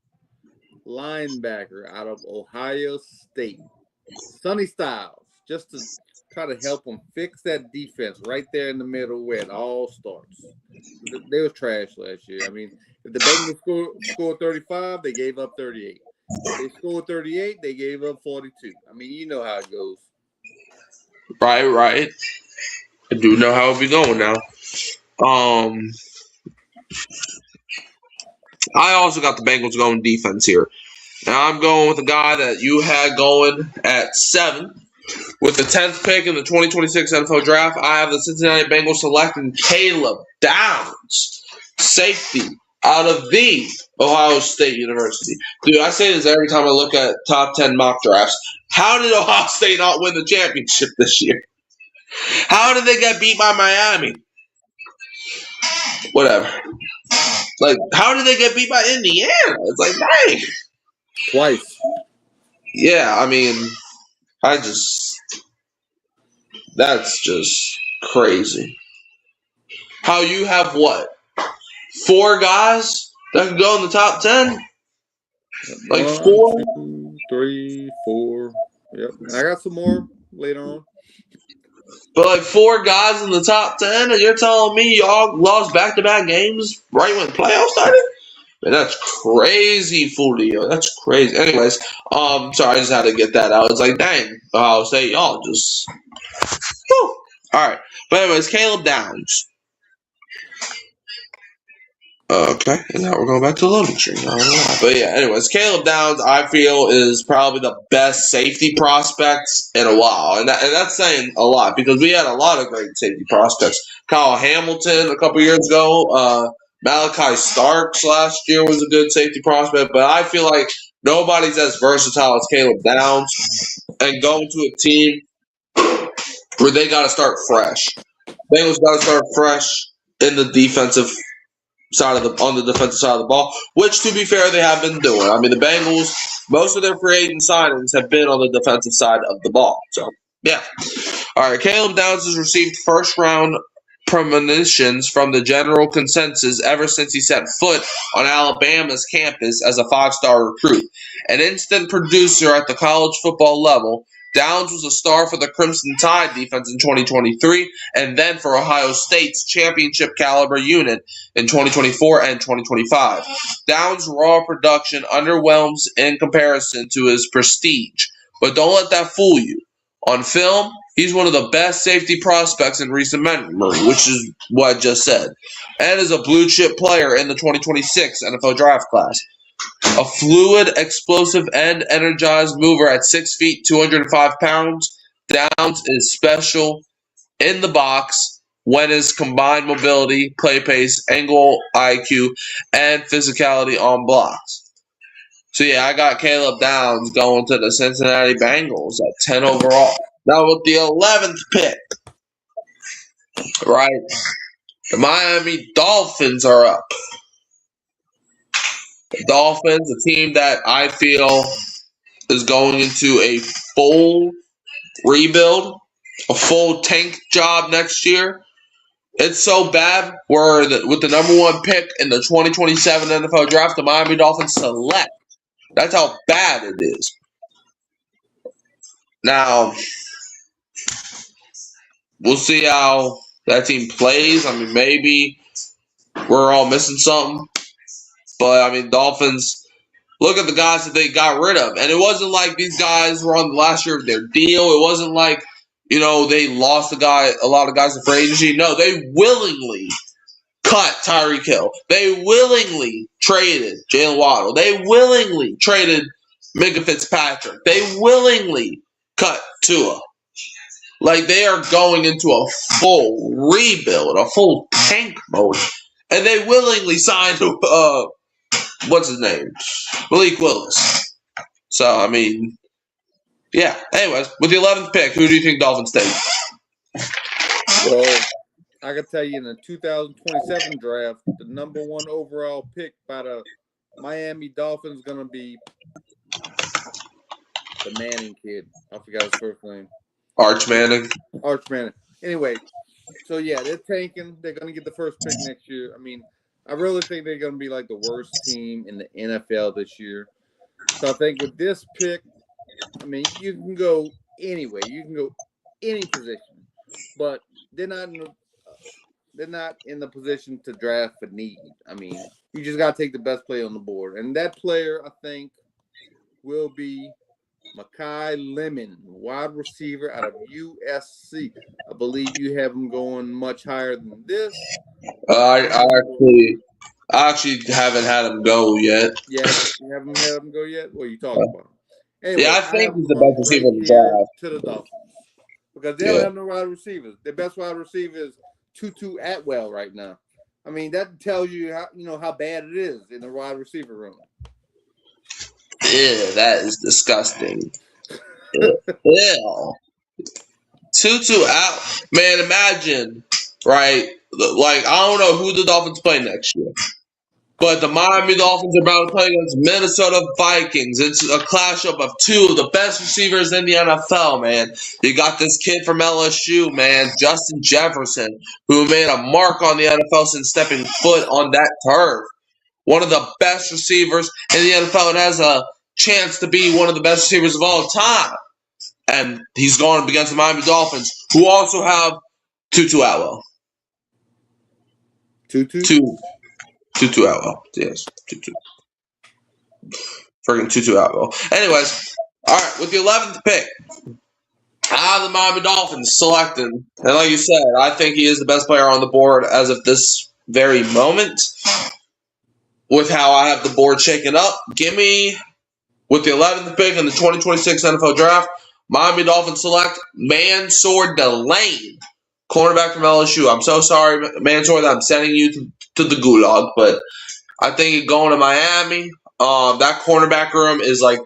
linebacker out of Ohio State, Sonny Styles, just to try to help them fix that defense right there in the middle where it all starts. They were trash last year. I mean, if the Bengals scored 35, they gave up 38. If they scored 38, they gave up 42. I mean, you know how it goes. Right. I do know how it'll be going now. I also got the Bengals going defense here. Now I'm going with a guy that you had going at 7. With the 10th pick in the 2026 NFL Draft, I have the Cincinnati Bengals selecting Caleb Downs, safety out of the Ohio State University. Dude, I say this every time I look at top 10 mock drafts. How did Ohio State not win the championship this year? How did they get beat by Miami? Whatever. Like, how did they get beat by Indiana? It's like, dang. Twice. Yeah, I mean, that's just crazy. How you have what? 4 guys that can go in the top 10? Like 1, 4? 2, 3, 4. Yep. I got some more later on. But like 4 guys in the top 10, and you're telling me y'all lost back-to-back games right when playoffs started? Man, that's crazy, Fulio. That's crazy. Anyways, sorry, I just had to get that out. It's like, dang, Ohio State, y'all just, whew. All right. But anyways, Caleb Downs. Okay, and now we're going back to the loading screen. I don't know why. But yeah, anyways, Caleb Downs, I feel, is probably the best safety prospects in a while. And that's saying a lot because we had a lot of great safety prospects. Kyle Hamilton a couple years ago. Malachi Starks last year was a good safety prospect. But I feel like nobody's as versatile as Caleb Downs. And going to a team where they got to start fresh. Bengals got to start fresh in the defensive on the defensive side of the ball, which, to be fair, they have been doing. I mean, the Bengals, most of their free agent signings have been on the defensive side of the ball. So, yeah. All right, Caleb Downs has received first-round premonitions from the general consensus ever since he set foot on Alabama's campus as a 5-star recruit. An instant producer at the college football level, Downs was a star for the Crimson Tide defense in 2023 and then for Ohio State's championship caliber unit in 2024 and 2025. Downs' raw production underwhelms in comparison to his prestige, but don't let that fool you. On film, he's one of the best safety prospects in recent memory, which is what I just said, and is a blue-chip player in the 2026 NFL Draft class. A fluid, explosive, and energized mover at 6 feet, 205 pounds, Downs is special in the box when his combined mobility, play pace, angle IQ, and physicality on blocks. So, yeah, I got Caleb Downs going to the Cincinnati Bengals at 10 overall. Now, with the 11th pick, right, the Miami Dolphins are up. The Dolphins, a team that I feel is going into a full rebuild, a full tank job next year. It's so bad where with the number 1 pick in the 2027 NFL Draft, the Miami Dolphins select. That's how bad it is. Now, we'll see how that team plays. I mean, maybe we're all missing something. But, I mean, Dolphins, look at the guys that they got rid of. And it wasn't like these guys were on the last year of their deal. It wasn't like, they lost a lot of guys to free agency. No, they willingly cut Tyreek Hill. They willingly traded Jalen Waddle. They willingly traded Minka Fitzpatrick. They willingly cut Tua. Like, they are going into a full rebuild, a full tank mode. And they willingly signed, what's his name? Malik Willis. So, I mean, yeah. Anyways, with the 11th pick, who do you think Dolphins take? Well, I can tell you in the 2027 draft, the number 1 overall pick by the Miami Dolphins is going to be the Manning kid. I forgot his first name. Arch Manning. Anyway, so yeah, they're tanking. They're going to get the first pick next year. I mean, I really think they're going to be like the worst team in the NFL this year. So I think with this pick, I mean, you can go anyway. You can go any position, but they're not in the position to draft for need. I mean, you just got to take the best player on the board, and that player I think will be Makai Lemon, wide receiver out of USC. I believe you have him going much higher than this. I actually haven't had him go yet. Yeah, you haven't had him go yet? What are you talking about? Anyway, yeah, I think he's the best receiver in the draft. To the Dolphins. Because they don't have no wide receivers. Their best wide receiver is Tutu Atwell right now. I mean, that tells you how bad it is in the wide receiver room. Yeah, that is disgusting. Yeah. Tutu out. Man, imagine, right? Like, I don't know who the Dolphins play next year. But the Miami Dolphins are about to play against Minnesota Vikings. It's a clash up of two of the best receivers in the NFL, man. You got this kid from LSU, man, Justin Jefferson, who made a mark on the NFL since stepping foot on that turf. One of the best receivers in the NFL and has a chance to be one of the best receivers of all time. And he's going up against the Miami Dolphins, who also have Tutu Atwell. Tutu Atwell. Yes, Tutu. Freaking Tutu Atwell. Anyways, all right, with the 11th pick, I have the Miami Dolphins selecting. And like you said, I think he is the best player on the board as of this very moment. With how I have the board shaken up, give me, with the 11th pick in the 2026 NFL Draft, Miami Dolphins select Mansoor Delane, cornerback from LSU. I'm so sorry, Mansoor, that I'm sending you to the gulag, but I think you're going to Miami. That cornerback room is like,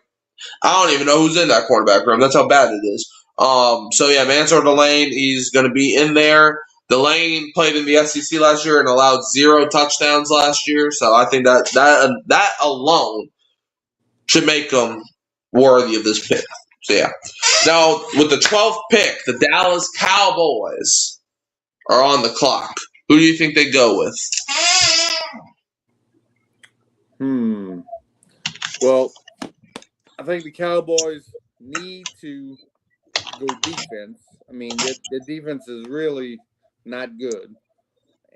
I don't even know who's in that cornerback room. That's how bad it is. So yeah, Mansoor Delane, he's going to be in there. Delane played in the SEC last year and allowed 0 touchdowns last year. So I think that alone should make him worthy of this pick. So yeah. Now with the 12th pick, the Dallas Cowboys are on the clock. Who do you think they go with? Well, I think the Cowboys need to go defense. I mean, the defense is really not good,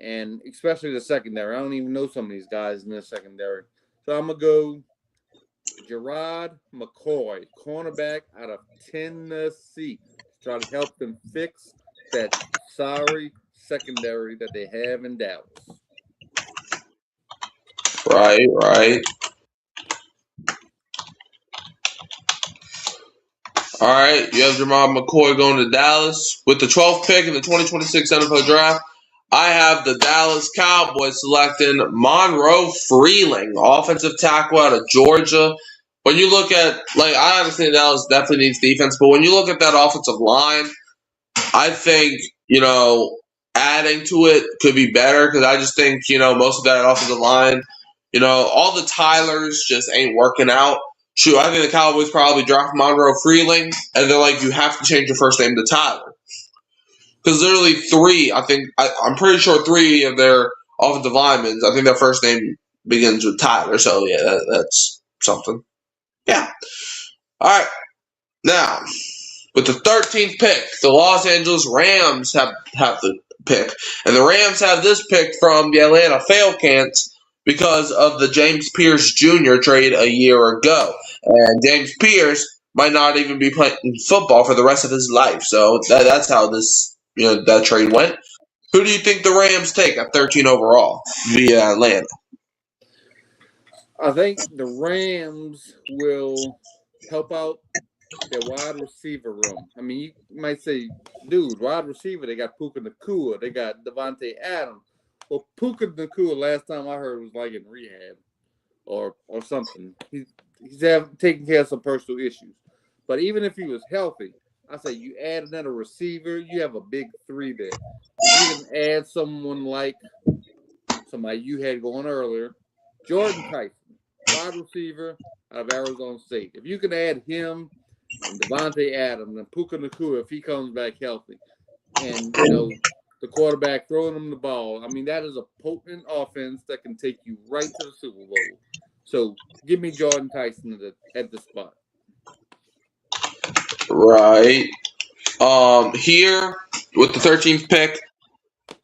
and especially the secondary. I don't even know some of these guys in the secondary. So I'm going to go Gerard McCoy, cornerback out of Tennessee. Try to help them fix that sorry secondary that they have in Dallas. Right. All right, you have Gerard McCoy going to Dallas. With the 12th pick in the 2026 NFL Draft, I have the Dallas Cowboys selecting Monroe Freeling, offensive tackle out of Georgia. When you look at, I understand Dallas definitely needs defense, but when you look at that offensive line, I think, adding to it could be better because I just think, most of that offensive line, all the Tylers just ain't working out. Shoot, I think the Cowboys probably draft Monroe Freeling, and they're like, you have to change your first name to Tyler. Because literally 3, I'm pretty sure 3 of their offensive linemen, I think their first name begins with Tyler. So, yeah, that's something. Yeah. All right. Now, with the 13th pick, the Los Angeles Rams have the pick. And the Rams have this pick from the Atlanta Falcons because of the James Pierce Jr. trade a year ago. And James Pierce might not even be playing football for the rest of his life. So that's how this, that trade went. Who do you think the Rams take at 13 overall via Atlanta? I think the Rams will help out their wide receiver room. I mean, you might say, dude, wide receiver, they got Puka Nacua, they got Devontae Adams. Well, Puka Nacua, last time I heard, was like in rehab or something. He's taking care of some personal issues. But even if he was healthy, I say you add another receiver, you have a big 3 there. If you can add someone like somebody you had going earlier, Jordan Tyson, wide receiver out of Arizona State. If you can add him and Devontae Adams and Puka Nacua if he comes back healthy, and the quarterback throwing him the ball, I mean that is a potent offense that can take you right to the Super Bowl. So give me Jordan Tyson at the spot. Right. Here with the 13th pick,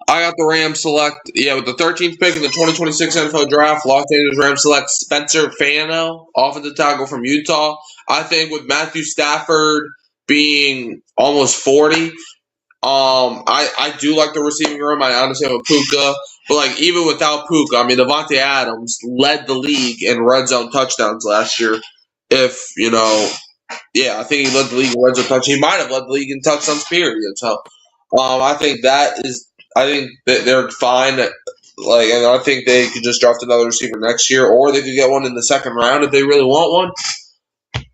I got the Rams select. Yeah, with the 13th pick in the 2026 NFL Draft, Los Angeles Rams select Spencer Fano, offensive tackle from Utah. I think with Matthew Stafford being almost 40, I do like the receiving room. I understand with Puka, but even without Puka, I mean Devontae Adams led the league in red zone touchdowns last year. I think he led the league in red zone touchdowns. He might have led the league in touchdowns, period. So, I think that they're fine And I think they could just draft another receiver next year, or they could get one in the second round if they really want one.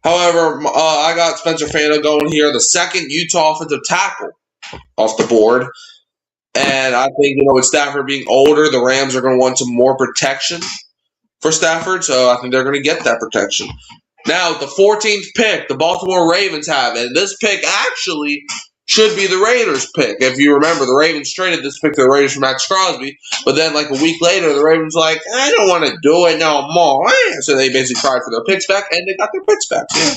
However, I got Spencer Fano going here, the second Utah offensive tackle off the board. And I think, with Stafford being older, the Rams are going to want some more protection for Stafford, so I think they're going to get that protection. Now, the 14th pick, the Baltimore Ravens have, and this pick actually should be the Raiders' pick. If you remember, the Ravens traded this pick to the Raiders for Max Crosby, but then like a week later, the Ravens were like, I don't want to do it no more. So they basically tried for their picks back, and they got their picks back. Yeah.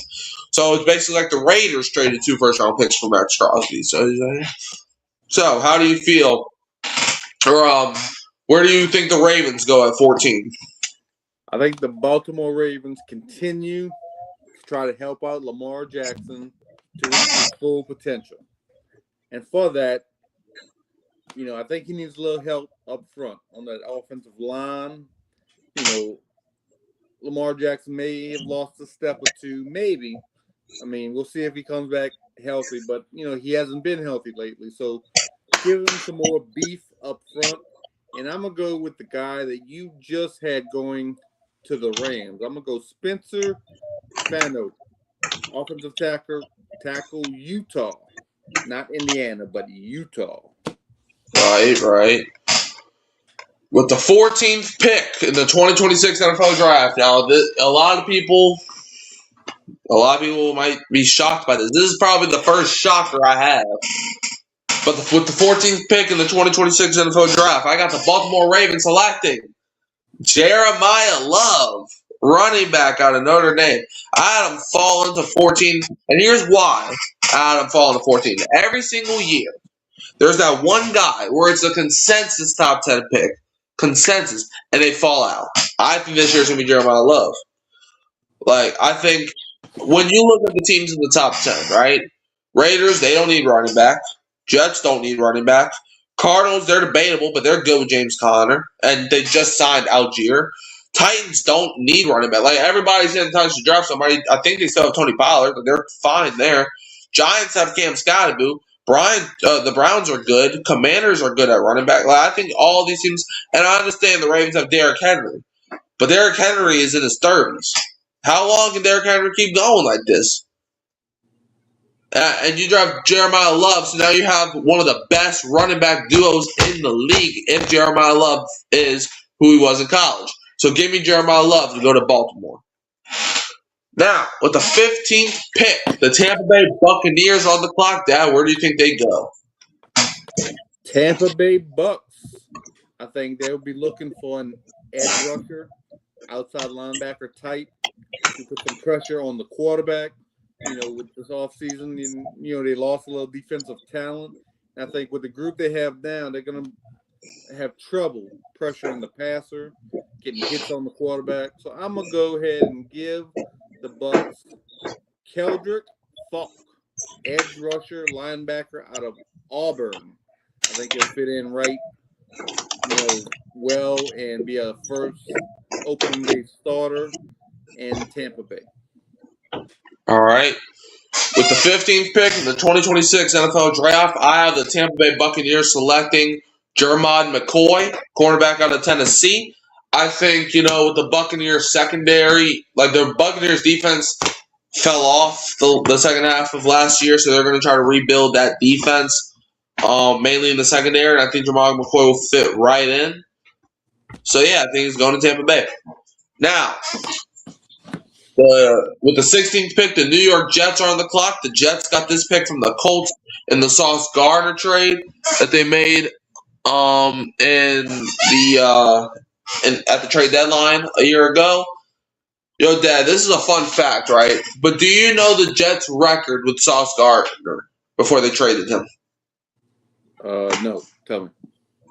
So it's basically like the Raiders traded 2 first-round picks for Max Crosby. So how do you feel? Or where do you think the Ravens go at 14? I think the Baltimore Ravens continue to try to help out Lamar Jackson to reach his full potential. And for that, I think he needs a little help up front on that offensive line. Lamar Jackson may have lost a step or two, maybe. I mean, we'll see if he comes back healthy, but, he hasn't been healthy lately. So give him some more beef up front. And I'm going to go with the guy that you just had going to the Rams. I'm going to go Spencer Fano, offensive tackle Utah. Not Indiana, but Utah. Right. With the 14th pick in the 2026 NFL Draft, now a lot of people might be shocked by this. This is probably the first shocker I have. But with the 14th pick in the 2026 NFL Draft, I got the Baltimore Ravens selecting Jeremiah Love, running back out of Notre Dame. I had him fall into 14, and here's why I had him fall into 14. Every single year, there's that one guy where it's a consensus top 10 pick, and they fall out. I think this year's going to be Jeremiah Love. I think when you look at the teams in the top 10, right? Raiders, they don't need running back. Jets don't need running back. Cardinals, they're debatable, but they're good with James Conner, and they just signed Algier. Titans don't need running back. Everybody's saying the Titans should draft somebody. I think they still have Tony Pollard, but they're fine there. Giants have Cam Scottaboo. The Browns are good. Commanders are good at running back. I think all these teams, and I understand the Ravens have Derrick Henry, but Derrick Henry is in his 30s. How long can Derrick Henry keep going like this? And you draft Jeremiah Love, so now you have one of the best running back duos in the league if Jeremiah Love is who he was in college. So give me Jeremiah Love to go to Baltimore. Now, with the 15th pick, the Tampa Bay Buccaneers on the clock. Dad, where do you think they go? Tampa Bay Bucks. I think they'll be looking for an edge rusher, outside linebacker type, to put some pressure on the quarterback. With this offseason, they lost a little defensive talent. And I think with the group they have now, they're going to have trouble pressuring the passer, getting hits on the quarterback. So I'm going to go ahead and give the Bucks Keldrick Falk, edge rusher, linebacker out of Auburn. I think he'll fit in right, well and be a first opening day starter in Tampa Bay. All right. With the 15th pick in the 2026 NFL Draft, I have the Tampa Bay Buccaneers selecting Jermod McCoy, cornerback out of Tennessee. I think, with the Buccaneers secondary, the Buccaneers defense fell off the second half of last year, so they're going to try to rebuild that defense, mainly in the secondary, and I think Jermod McCoy will fit right in. So, yeah, I think he's going to Tampa Bay. Now, with the 16th pick, the New York Jets are on the clock. The Jets got this pick from the Colts in the Sauce Gardner trade that they made at the trade deadline a year ago. Yo, Dad, this is a fun fact, right? But do you know the Jets' record with Sauce Gardner before they traded him? No. Tell me.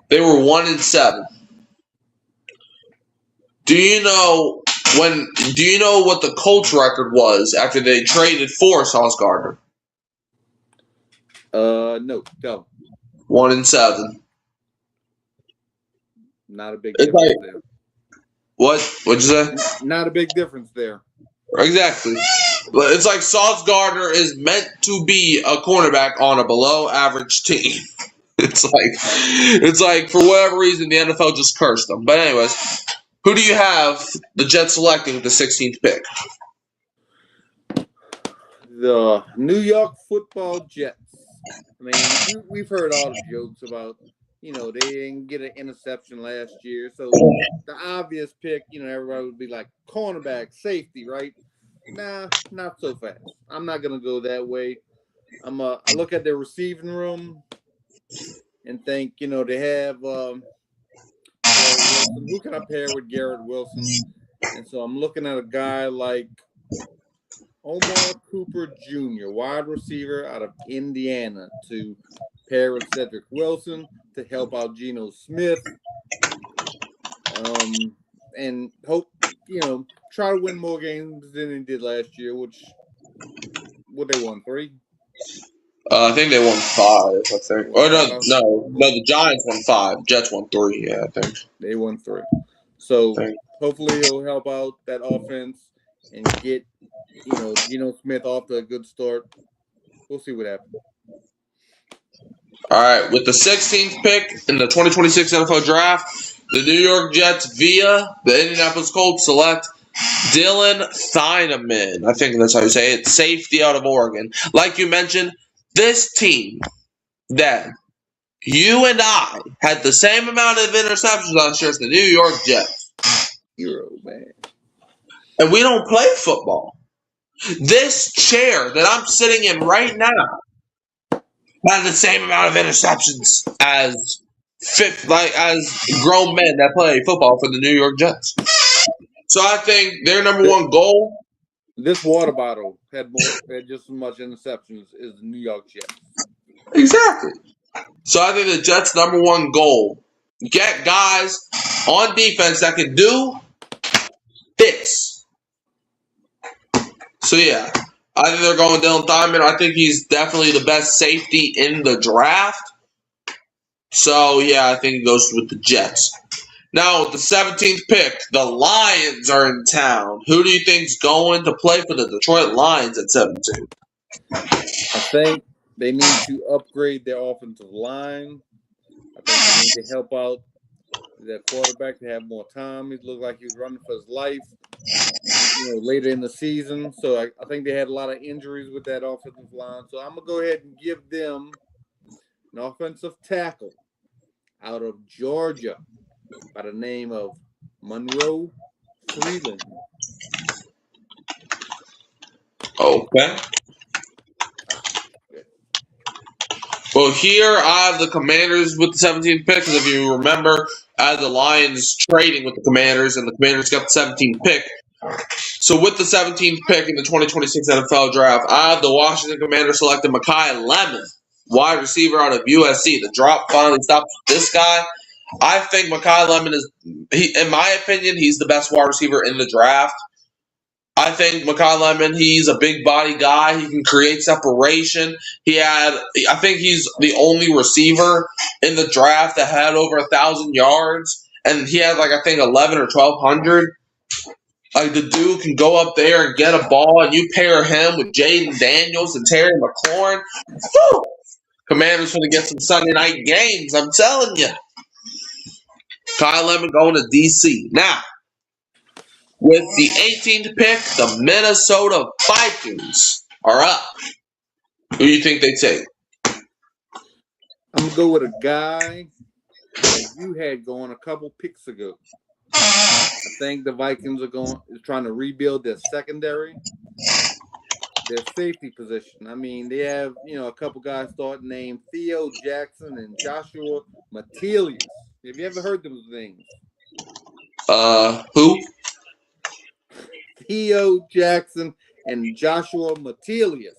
They were 1-7. Do you know what the Colts record was after they traded for Sauce Gardner? No. Tell me. 1-7. Not a big difference there. What'd you say? Not a big difference there. Exactly. But it's like Sauce Gardner is meant to be a cornerback on a below average team. It's like for whatever reason the NFL just cursed them. But anyways, who do you have the Jets selecting with the 16th pick? The New York Football Jets. I mean, we've heard all the jokes about, they didn't get an interception last year. So the obvious pick, everybody would be like cornerback, safety, right? Nah, not so fast. I'm not going to go that way. I look at their receiving room and think, they have Garrett Wilson. Who can I pair with Garrett Wilson? And so I'm looking at a guy like Omar Cooper Jr., wide receiver out of Indiana, to pair with Cedric Wilson to help out Geno Smith. And hope, try to win more games than they did last year, which, what they won, 3? I think they won 5, I think. Oh, no, the Giants won 5. Jets won 3, yeah, I think. They won 3. So hopefully it'll help out that offense and get, Geno Smith off to a good start. We'll see what happens. All right, with the 16th pick in the 2026 NFL Draft, the New York Jets via the Indianapolis Colts select Dylan Thieneman. I think that's how you say it. Safety out of Oregon. Like you mentioned, this team, Dan, you and I had the same amount of interceptions last year as the New York Jets. Hero, man. And we don't play football. This chair that I'm sitting in right now had the same amount of interceptions as grown men that play football for the New York Jets. So I think their number one goal. This water bottle had just as much interceptions as the New York Jets. Exactly. So I think the Jets' number one goal: get guys on defense that can do this. So yeah, I think they're going Dylan Thieneman. I think he's definitely the best safety in the draft. So yeah, I think he goes with the Jets. Now, with the 17th pick, the Lions are in town. Who do you think's going to play for the Detroit Lions at 17? I think they need to upgrade their offensive line. I think they need to help out their quarterback to have more time. He looked like he was running for his life, later in the season. So I think they had a lot of injuries with that offensive line. So I'm going to go ahead and give them an offensive tackle out of Georgia by the name of Monroe Freeland. Okay. Well, here I have the Commanders with the 17th pick, because if you remember, I had the Lions trading with the Commanders, and the Commanders got the 17th pick. So with the 17th pick in the 2026 NFL Draft, I have the Washington Commanders selecting Makai Lemon, wide receiver out of USC. The drop finally stops with this guy. I think Makai Lemon in my opinion, he's the best wide receiver in the draft. I think Makai Lemon, he's a big body guy. He can create separation. I think he's the only receiver in the draft that had over 1,000 yards. And he had, I think 11 or 1,200. Like, the dude can go up there and get a ball, and you pair him with Jaden Daniels and Terry McLaurin. Whew! Commanders going to get some Sunday night games, I'm telling you. Kyle Lemon going to D.C. Now, with the 18th pick, the Minnesota Vikings are up. Who do you think they take? I'm going to go with a guy that you had going a couple picks ago. I think the Vikings are trying to rebuild their secondary, their safety position. I mean, they have, a couple guys starting named Theo Jackson and Joshua Metelius. Have you ever heard those names? Who? Theo Jackson and Joshua Metelius.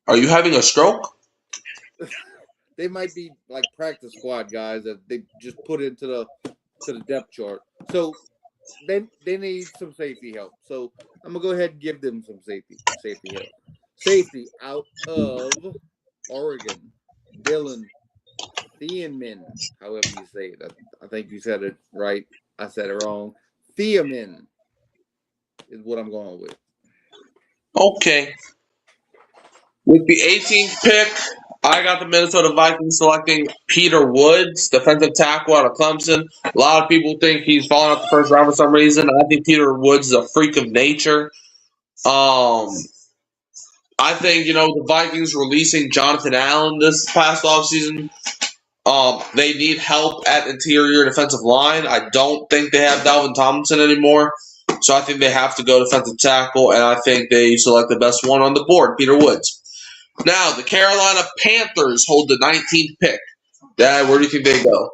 Are you having a stroke? They might be like practice squad guys that they just put into the depth chart. So they need some safety help. So I'm gonna go ahead and give them some safety help. Safety out of Oregon, Dylan Thieneman, however you say it. I think you said it right. I said it wrong. Thieneman is what I'm going with. Okay. With the 18th pick, I got the Minnesota Vikings selecting Peter Woods, defensive tackle out of Clemson. A lot of people think he's falling off the first round for some reason. I think Peter Woods is a freak of nature. I think, the Vikings releasing Jonathan Allen this past offseason, they need help at interior defensive line. I don't think they have Dalvin Tomlinson anymore, so I think they have to go defensive tackle, and I think they select the best one on the board, Peter Woods. Now, the Carolina Panthers hold the 19th pick. Dad, where do you think they go?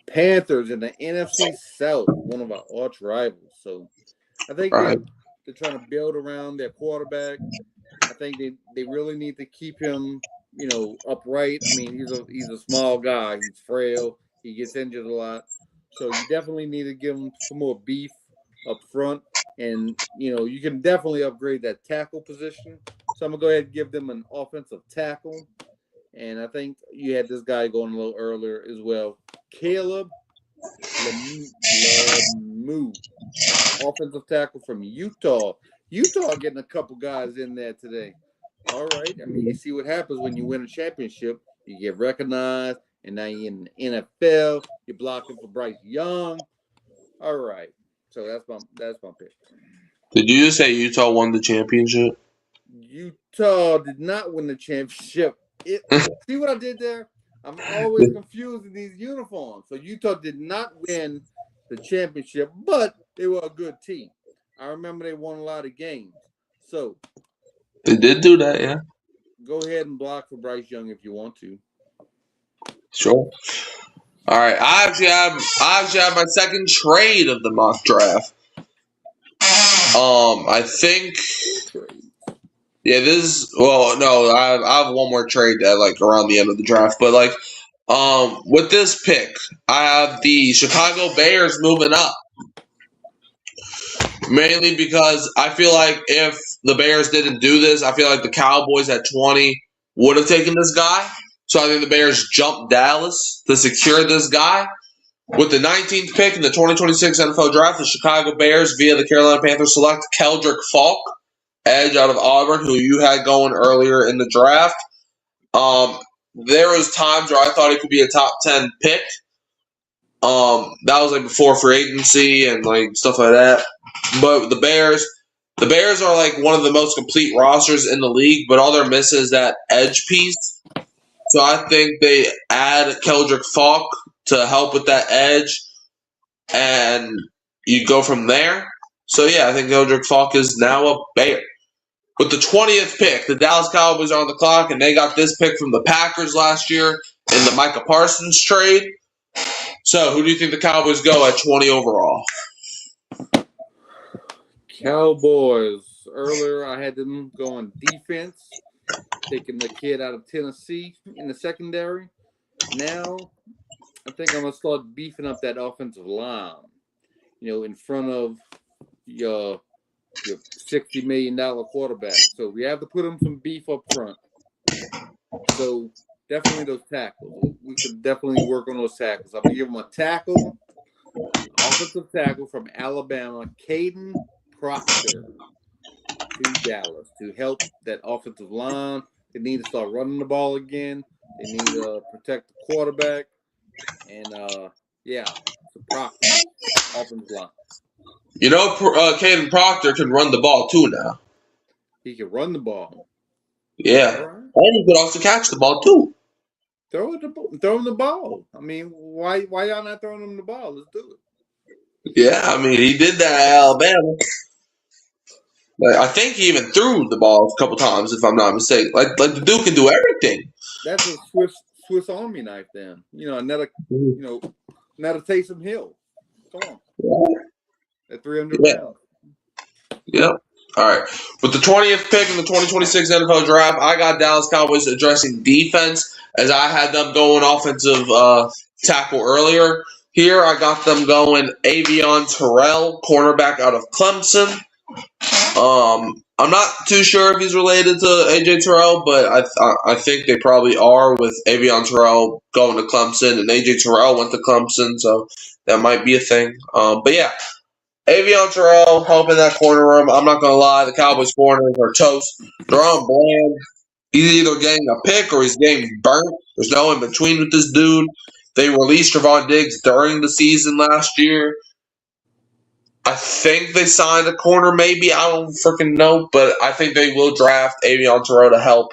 Panthers in the NFC South, one of our arch rivals. So I think they're trying to build around their quarterback. I think they really need to keep him, upright. I mean, he's a small guy. He's frail. He gets injured a lot. So you definitely need to give him some more beef up front. And, you can definitely upgrade that tackle position. So I'm going to go ahead and give them an offensive tackle. And I think you had this guy going a little earlier as well. Caleb Lemieux, offensive tackle from Utah. Utah getting a couple guys in there today. All right. I mean, you see what happens when you win a championship. You get recognized, and now you're in the NFL. You're blocking for Bryce Young. All right. So that's my pick. Did you just say Utah won the championship? Utah did not win the championship. See what I did there? I'm always confused in these uniforms. So Utah did not win the championship, but they were a good team. I remember they won a lot of games. So they did do that, yeah. Go ahead and block for Bryce Young if you want to. Sure. All right. I actually have my second trade of the mock draft. I think. Yeah, I have one more trade at around the end of the draft, but with this pick, I have the Chicago Bears moving up. Mainly because I feel like if the Bears didn't do this, I feel like the Cowboys at 20 would have taken this guy. So I think the Bears jumped Dallas to secure this guy. With the 19th pick in the 2026 NFL Draft, the Chicago Bears via the Carolina Panthers select Keldrick Falk, edge out of Auburn, who you had going earlier in the draft. There was times where I thought it could be a top 10 pick. That was before free agency and stuff like that. But the Bears are one of the most complete rosters in the league, but all they're missing is that edge piece. So I think they add Keldrick Falk to help with that edge, and you go from there. So yeah, I think Keldrick Falk is now a Bear. With the 20th pick, the Dallas Cowboys are on the clock, and they got this pick from the Packers last year in the Micah Parsons trade. So who do you think the Cowboys go at 20 overall? Cowboys. Earlier, I had them going defense, taking the kid out of Tennessee in the secondary. Now, I think I'm going to start beefing up that offensive line, in front of your $60 million quarterback. So we have to put him some beef up front. So definitely those tackles. We could definitely work on those tackles. I'm going to give him a tackle, offensive tackle from Alabama, Caden Proctor, to Dallas to help that offensive line. They need to start running the ball again. They need to protect the quarterback. And, Proctor, offensive line. Caden Proctor can run the ball too now. He can run the ball. Yeah. Right. And he could also catch the ball too. Throw him the ball. I mean, why y'all not throwing him the ball? Let's do it. Yeah, I mean, he did that at Alabama. I think he even threw the ball a couple times, if I'm not mistaken. The dude can do everything. That's a Swiss Army knife, then. Another Taysom Hill. Come on. Yeah. At 300 pounds. Yep. All right. With the 20th pick in the 2026 NFL Draft, I got Dallas Cowboys addressing defense as I had them going offensive tackle earlier. Here, I got them going Avion Terrell, cornerback out of Clemson. I'm not too sure if he's related to AJ Terrell, but I think they probably are, with Avion Terrell going to Clemson, and AJ Terrell went to Clemson, so that might be a thing. But yeah, Avion Terrell helping that corner room. I'm not going to lie, the Cowboys corners are toast. Deron Bland He's either getting a pick or he's getting burnt. There's no in between with this dude. They released Trevon Diggs during the season last year. I think they signed a corner, maybe. I don't freaking know. But I think they will draft Avion Toro to help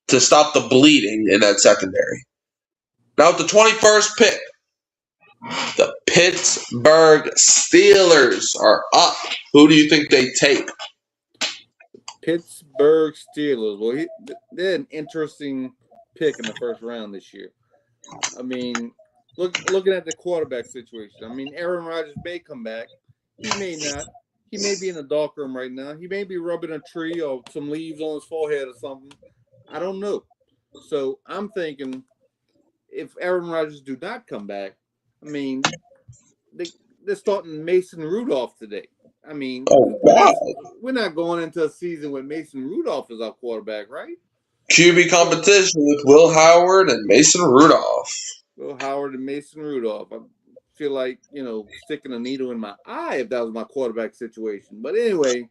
to stop the bleeding in that secondary. Now, with the 21st pick, the Pittsburgh Steelers are up. Who do you think they take? Pittsburgh Steelers. Well, they're an interesting pick in the first round this year. I mean, looking at the quarterback situation. I mean, Aaron Rodgers may come back. He may not. He may be in the dark room right now. He may be rubbing a tree or some leaves on his forehead or something. I don't know. So I'm thinking if Aaron Rodgers do not come back, I mean, they're starting Mason Rudolph today. I mean, we're not going into a season with Mason Rudolph as our quarterback, right? QB competition with Will Howard and Mason Rudolph. Will Howard and Mason Rudolph. I feel like, sticking a needle in my eye if that was my quarterback situation. But anyway,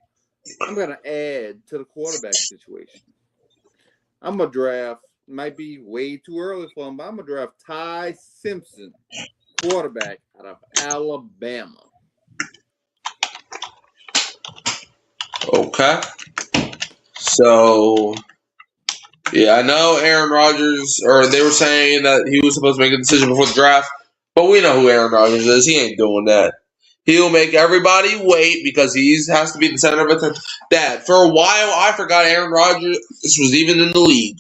I'm going to add to the quarterback situation. I'm going to draft, might be way too early for him, but I'm going to draft Ty Simpson, quarterback out of Alabama. Okay. So, yeah, I know Aaron Rodgers, or they were saying that he was supposed to make a decision before the draft, but we know who Aaron Rodgers is. He ain't doing that. He'll make everybody wait because he has to be the center of attention. Dad, for a while, I forgot Aaron Rodgers was even in the league.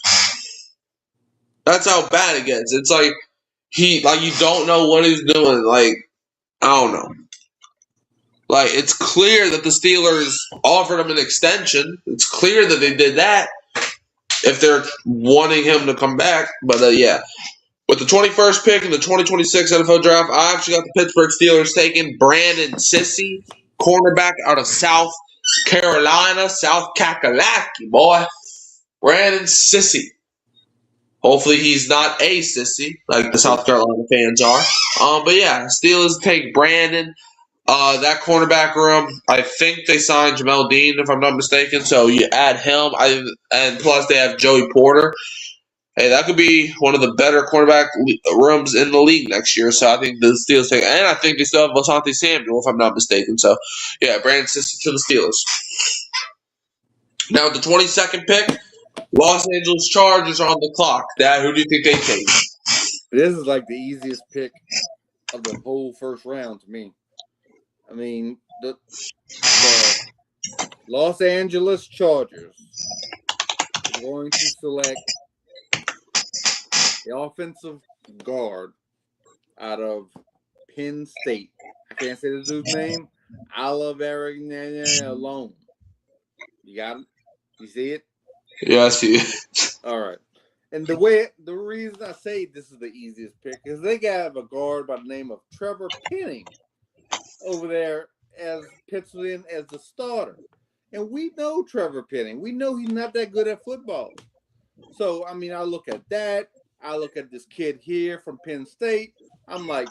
That's how bad it gets. It's like you don't know what he's doing. Like, I don't know. Like, it's clear that the Steelers offered him an extension. It's clear that they did that if they're wanting him to come back. But, yeah. With the 21st pick in the 2026 NFL Draft, I actually got the Pittsburgh Steelers taking Brandon Sissy, cornerback out of South Carolina. South Kakalaki, boy. Brandon Sissy. Hopefully he's not a sissy like the South Carolina fans are. But, yeah, Steelers take Brandon. That cornerback room, I think they signed Jamel Dean, if I'm not mistaken. So you add him, and plus they have Joey Porter. Hey, that could be one of the better cornerback rooms in the league next year. So I think the Steelers take, and I think they still have Asante Samuel, if I'm not mistaken. So, yeah, Brandon Sissy to the Steelers. Now, with the 22nd pick, Los Angeles Chargers are on the clock. Dad, who do you think they take? This is like the easiest pick of the whole first round to me. I mean, the Los Angeles Chargers are going to select the offensive guard out of Penn State. I can't say the dude's name. Alone. You got it? You see it? Yeah, I see it. All right. And the reason I say this is the easiest pick is they got a guard by the name of Trevor Penning over there as penciled in as the starter. And we know Trevor Penning. We know he's not that good at football. So, I mean, I look at that. I look at this kid here from Penn State. I'm like,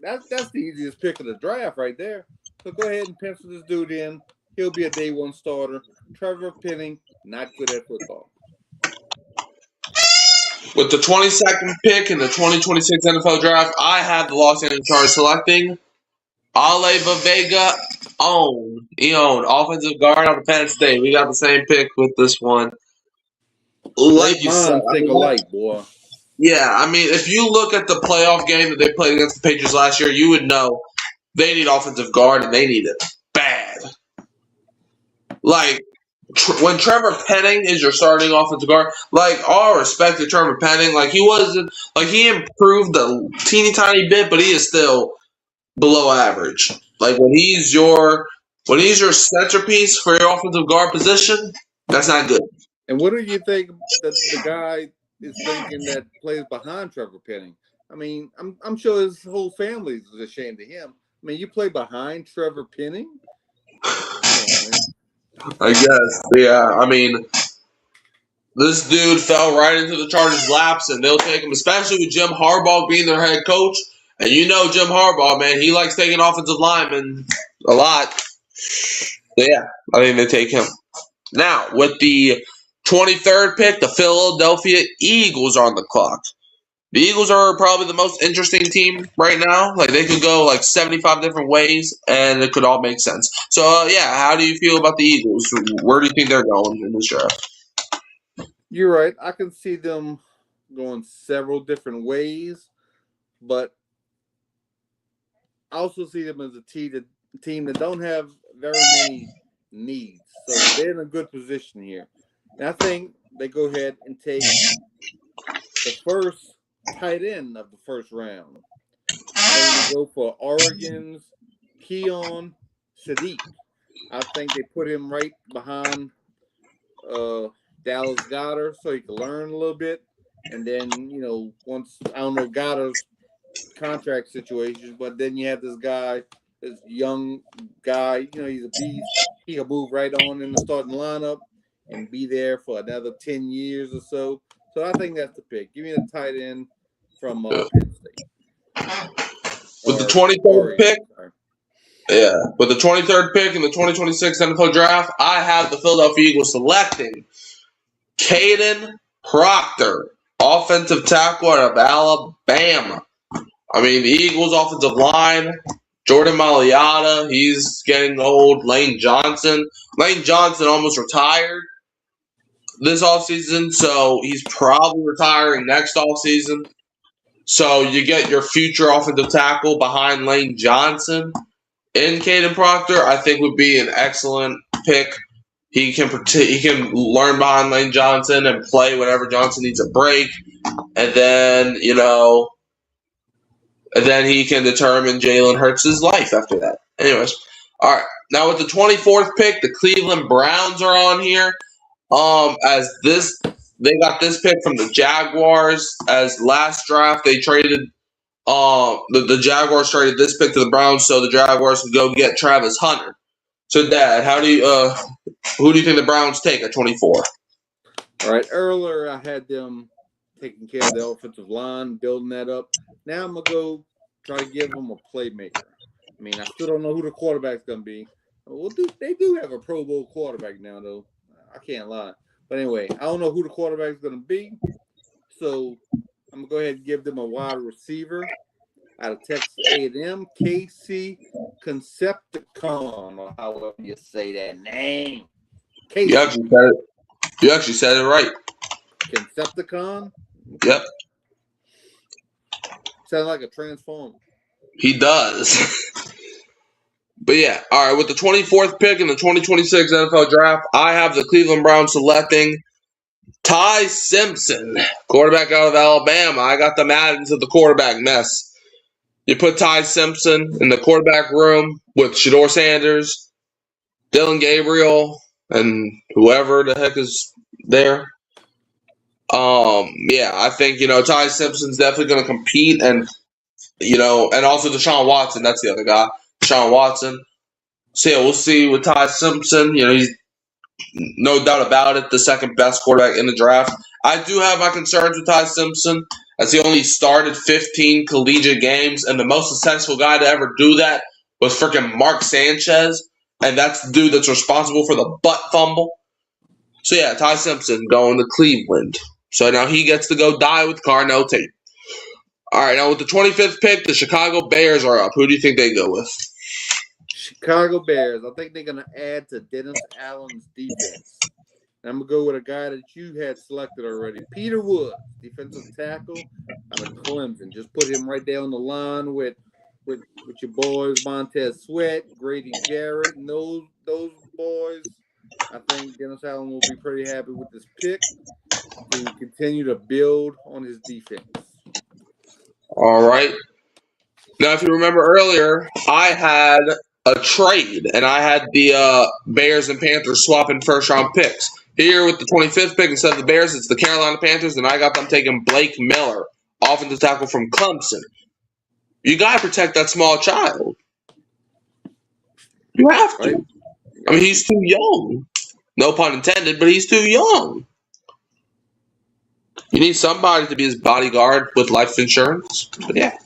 that's the easiest pick of the draft right there. So go ahead and pencil this dude in. He'll be a day one starter. Trevor Penning, not good at football. With the 22nd pick in the 2026 NFL Draft, I have the Los Angeles Chargers selecting Aleva Vega Eon, offensive guard out of Penn State. We got the same pick with this one. Like you said, think alike, boy. Yeah, I mean, if you look at the playoff game that they played against the Patriots last year, you would know they need offensive guard, and they need it bad. Like, when Trevor Penning is your starting offensive guard, like, all respect to Trevor Penning, like, he wasn't, like, he improved a teeny tiny bit, but he is still below average. Like, when he's your centerpiece for your offensive guard position, that's not good. And what do you think that the guy is thinking that plays behind Trevor Penning? I mean, I'm sure his whole family is ashamed of him. I mean, you play behind Trevor Penning? I guess, yeah. I mean, this dude fell right into the Chargers' laps, and they'll take him, especially with Jim Harbaugh being their head coach. And you know Jim Harbaugh, man, he likes taking offensive linemen a lot. So, yeah, I think they take him. Now, with the 23rd pick, the Philadelphia Eagles are on the clock. The Eagles are probably the most interesting team right now. Like, they could go like 75 different ways, and it could all make sense. So, yeah, how do you feel about the Eagles? Where do you think they're going in this draft? You're right. I can see them going several different ways, but I also see them as a team that don't have very many needs. So they're in a good position here. And I think they go ahead and take the first tight end of the first round. They go for Oregon's Keon Sadiq. I think they put him right behind Dallas Goedert so he can learn a little bit. And then, once, I don't know Goddard's contract situation, but then you have this guy, this young guy, he's a beast. He can move right on in the starting lineup and be there for another 10 years or so. So I think that's the pick. Give me the tight end from Penn State. With the 23rd pick? Yeah. With the 23rd pick in the 2026 NFL Draft, I have the Philadelphia Eagles selecting Caden Proctor, offensive tackle out of Alabama. I mean, the Eagles' offensive line, Jordan Mailata, he's getting old. Lane Johnson almost retired this offseason, so he's probably retiring next offseason. So you get your future offensive tackle behind Lane Johnson. In Caden Proctor, I think would be an excellent pick. He can learn behind Lane Johnson and play whenever Johnson needs a break, and then he can determine Jalen Hurts' life after that. Anyways, all right. Now with the 24th pick, the Cleveland Browns are on here. They got this pick from the Jaguars. As last draft, they traded. The Jaguars traded this pick to the Browns, so the Jaguars could go get Travis Hunter. So, Dad, who do you think the Browns take at 24? All right. Earlier, I had them taking care of the offensive line, building that up. Now I'm gonna go try to give them a playmaker. I mean, I still don't know who the quarterback's gonna be. They do have a Pro Bowl quarterback now, though. I can't lie. But anyway, I don't know who the quarterback's gonna be. So I'm gonna go ahead and give them a wide receiver out of Texas A&M, Casey Concepticon, or however you say that name. Casey. You actually said it right. Concepticon? Yep. Sounds like a transformer. He does. But yeah, all right, with the 24th pick in the 2026 NFL Draft, I have the Cleveland Browns selecting Ty Simpson, quarterback out of Alabama. I got them added into the quarterback mess. You put Ty Simpson in the quarterback room with Shedeur Sanders, Dylan Gabriel, and whoever the heck is there. Yeah, I think, Ty Simpson's definitely going to compete, and also Deshaun Watson. That's the other guy, Deshaun Watson. So, yeah, we'll see with Ty Simpson. He's no doubt about it, the second best quarterback in the draft. I do have my concerns with Ty Simpson, as he only started 15 collegiate games, and the most successful guy to ever do that was freaking Mark Sanchez, and that's the dude that's responsible for the butt fumble. So, yeah, Ty Simpson going to Cleveland. So now he gets to go die with Carnell Tate. All right, now with the 25th pick, the Chicago Bears are up. Who do you think they go with? Chicago Bears. I think they're going to add to Dennis Allen's defense. And I'm going to go with a guy that you had selected already. Peter Woods, defensive tackle out of Clemson. Just put him right there on the line with your boys, Montez Sweat, Grady Jarrett, and those boys. I think Dennis Allen will be pretty happy with this pick to continue to build on his defense. All right. Now, if you remember earlier, I had a trade, and I had the Bears and Panthers swapping first-round picks. Here with the 25th pick, instead of the Bears, it's the Carolina Panthers, and I got them taking Blake Miller, offensive tackle from Clemson. You got to protect that small child. You have to. Right. I mean, he's too young. No pun intended, but he's too young. You need somebody to be his bodyguard with life insurance. But yeah.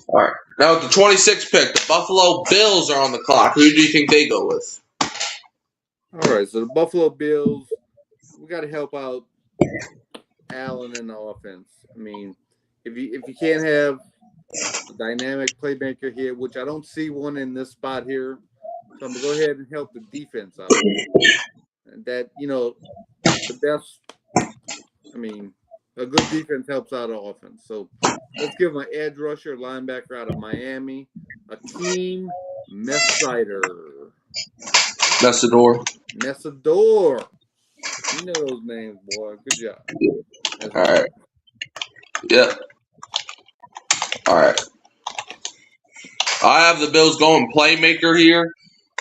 All right. Now with the 26th pick, the Buffalo Bills are on the clock. Who do you think they go with? All right. So the Buffalo Bills, we got to help out Allen in the offense. I mean, if you can't have a dynamic playmaker here, which I don't see one in this spot here, so I'm gonna go ahead and help the defense out. And that, the best. I mean, a good defense helps out an offense. So let's give him an edge rusher, linebacker out of Miami, Akeem Messidor. Messidor. You know those names, boy. Good job. All right. Yep. All right. I have the Bills going playmaker here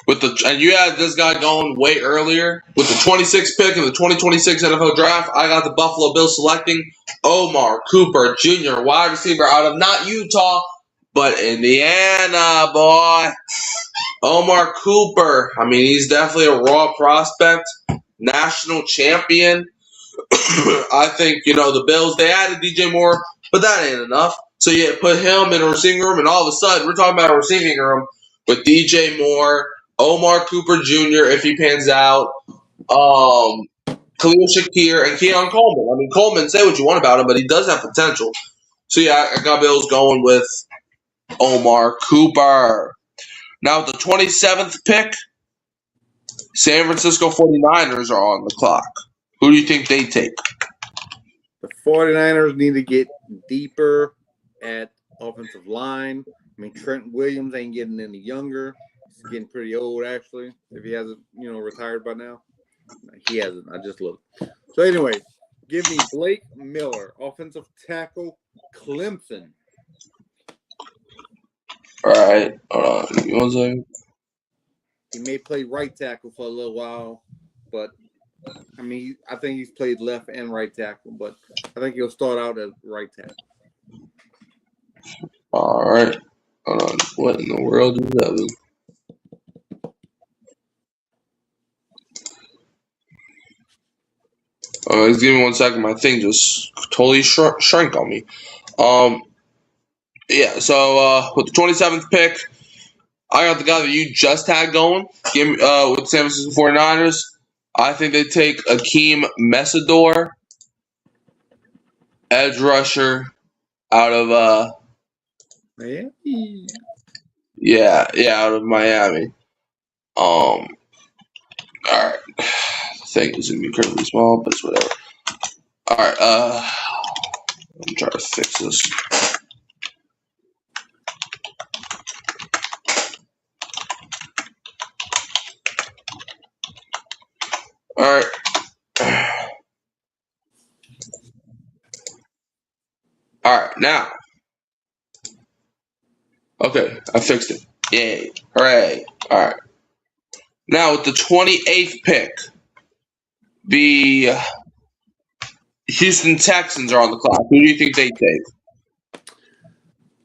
and you had this guy going way earlier with the 26th pick in the 2026 NFL Draft. I got the Buffalo Bills selecting Omar Cooper Jr., wide receiver out of not Utah but Indiana, boy. Omar Cooper. I mean, he's definitely a raw prospect, national champion. I think, the Bills, they added DJ Moore, but that ain't enough. So you put him in a receiving room, and all of a sudden, we're talking about a receiving room with DJ Moore, Omar Cooper Jr., if he pans out, Khalil Shakir, and Keon Coleman. I mean, Coleman, say what you want about him, but he does have potential. So, yeah, I got Bills going with Omar Cooper. Now, with the 27th pick, San Francisco 49ers are on the clock. Who do you think they take? The 49ers need to get deeper at offensive line. I mean, Trent Williams ain't getting any younger. He's getting pretty old, actually, if he hasn't, retired by now. He hasn't. I just looked. So, anyway, give me Blake Miller, offensive tackle, Clemson. All right. Give me 1 second. He may play right tackle for a little while, but I mean, I think he's played left and right tackle, but I think he'll start out as right tackle. All right. Hold on. What in the world is that? Give me 1 second. My thing just totally shrank on me. Yeah. So with the 27th pick, I got the guy that you just had going. Give me with the San Francisco 49ers. I think they take Akeem Messidor, edge rusher, out of Miami. Yeah, out of Miami. All right. The thing is gonna be incredibly small, but it's whatever. All right. I'm trying to fix this. All right. All right. Now. Okay, I fixed it. Yay. Hooray. All right. Now, with the 28th pick, the Houston Texans are on the clock. Who do you think they take?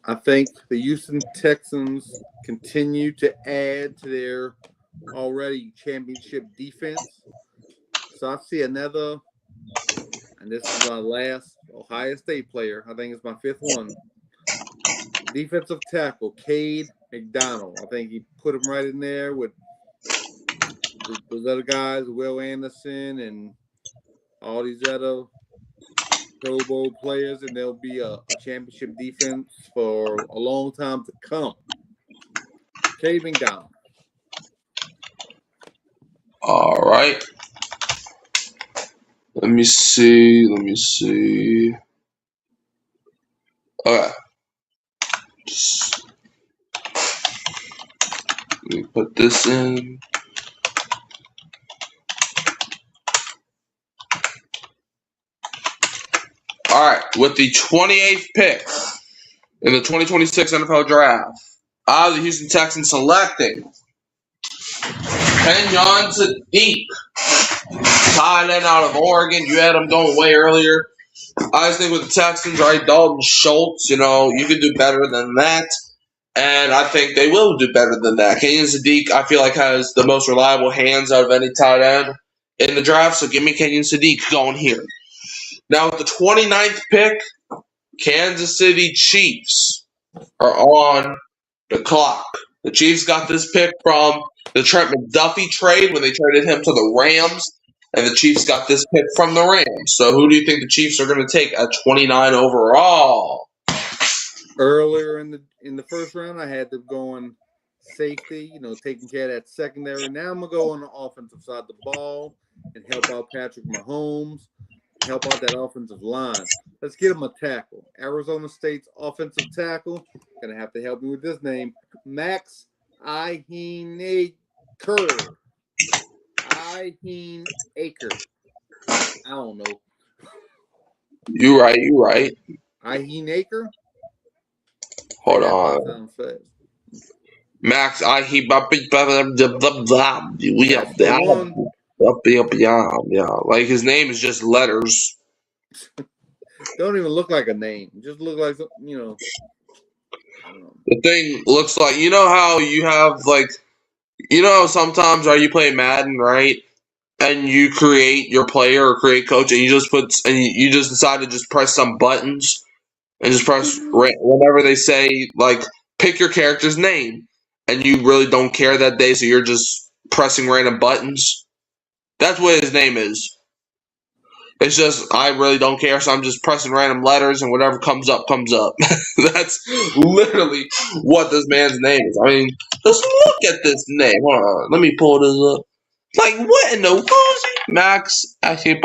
I think the Houston Texans continue to add to their already championship defense. So I see another, and this is my last Ohio State player. I think it's my 5th one. Defensive tackle, Cade McDonald. I think he put him right in there with those other guys, Will Anderson and all these other Pro Bowl players, and there'll be a championship defense for a long time to come. Cade McDonald. All right. Let me see. Okay. Let me put this in. All right. With the 28th pick in the 2026 NFL Draft, the Houston Texans selecting Kenyon Sadiq, tight end out of Oregon. You had him going way earlier. I just think with the Texans, right, Dalton Schultz, you could do better than that. And I think they will do better than that. Kenyon Sadiq, I feel like, has the most reliable hands out of any tight end in the draft. So give me Kenyon Sadiq going here. Now with the 29th pick, Kansas City Chiefs are on the clock. The Chiefs got this pick from the Trent McDuffie trade when they traded him to the Rams. and the Chiefs got this pick from the Rams. So who do you think the Chiefs are going to take at 29 overall? Earlier in the first round, I had them going safety, taking care of that secondary. Now I'm gonna go on the offensive side of the ball and help out Patrick Mahomes, help out that offensive line. Let's get him a tackle. Arizona State's offensive tackle, gonna have to help me with this name, Max Iheenaker. Iheenaker. I don't know. You right. Iheenaker? Hold on. Max, yeah, like his name is just letters. Don't even look like a name. Just look like, I don't know. The thing looks like, how you have sometimes you play Madden, right? And you create your player or create coach, and you just decide to just press some buttons and just press whenever they say pick your character's name, and you really don't care that day, so you're just pressing random buttons. That's what his name is. It's just I really don't care, so I'm just pressing random letters, and whatever comes up, comes up. That's literally what this man's name is. I mean, just look at this name. Hold on, let me pull this up. Like, what in the world? Max, actually,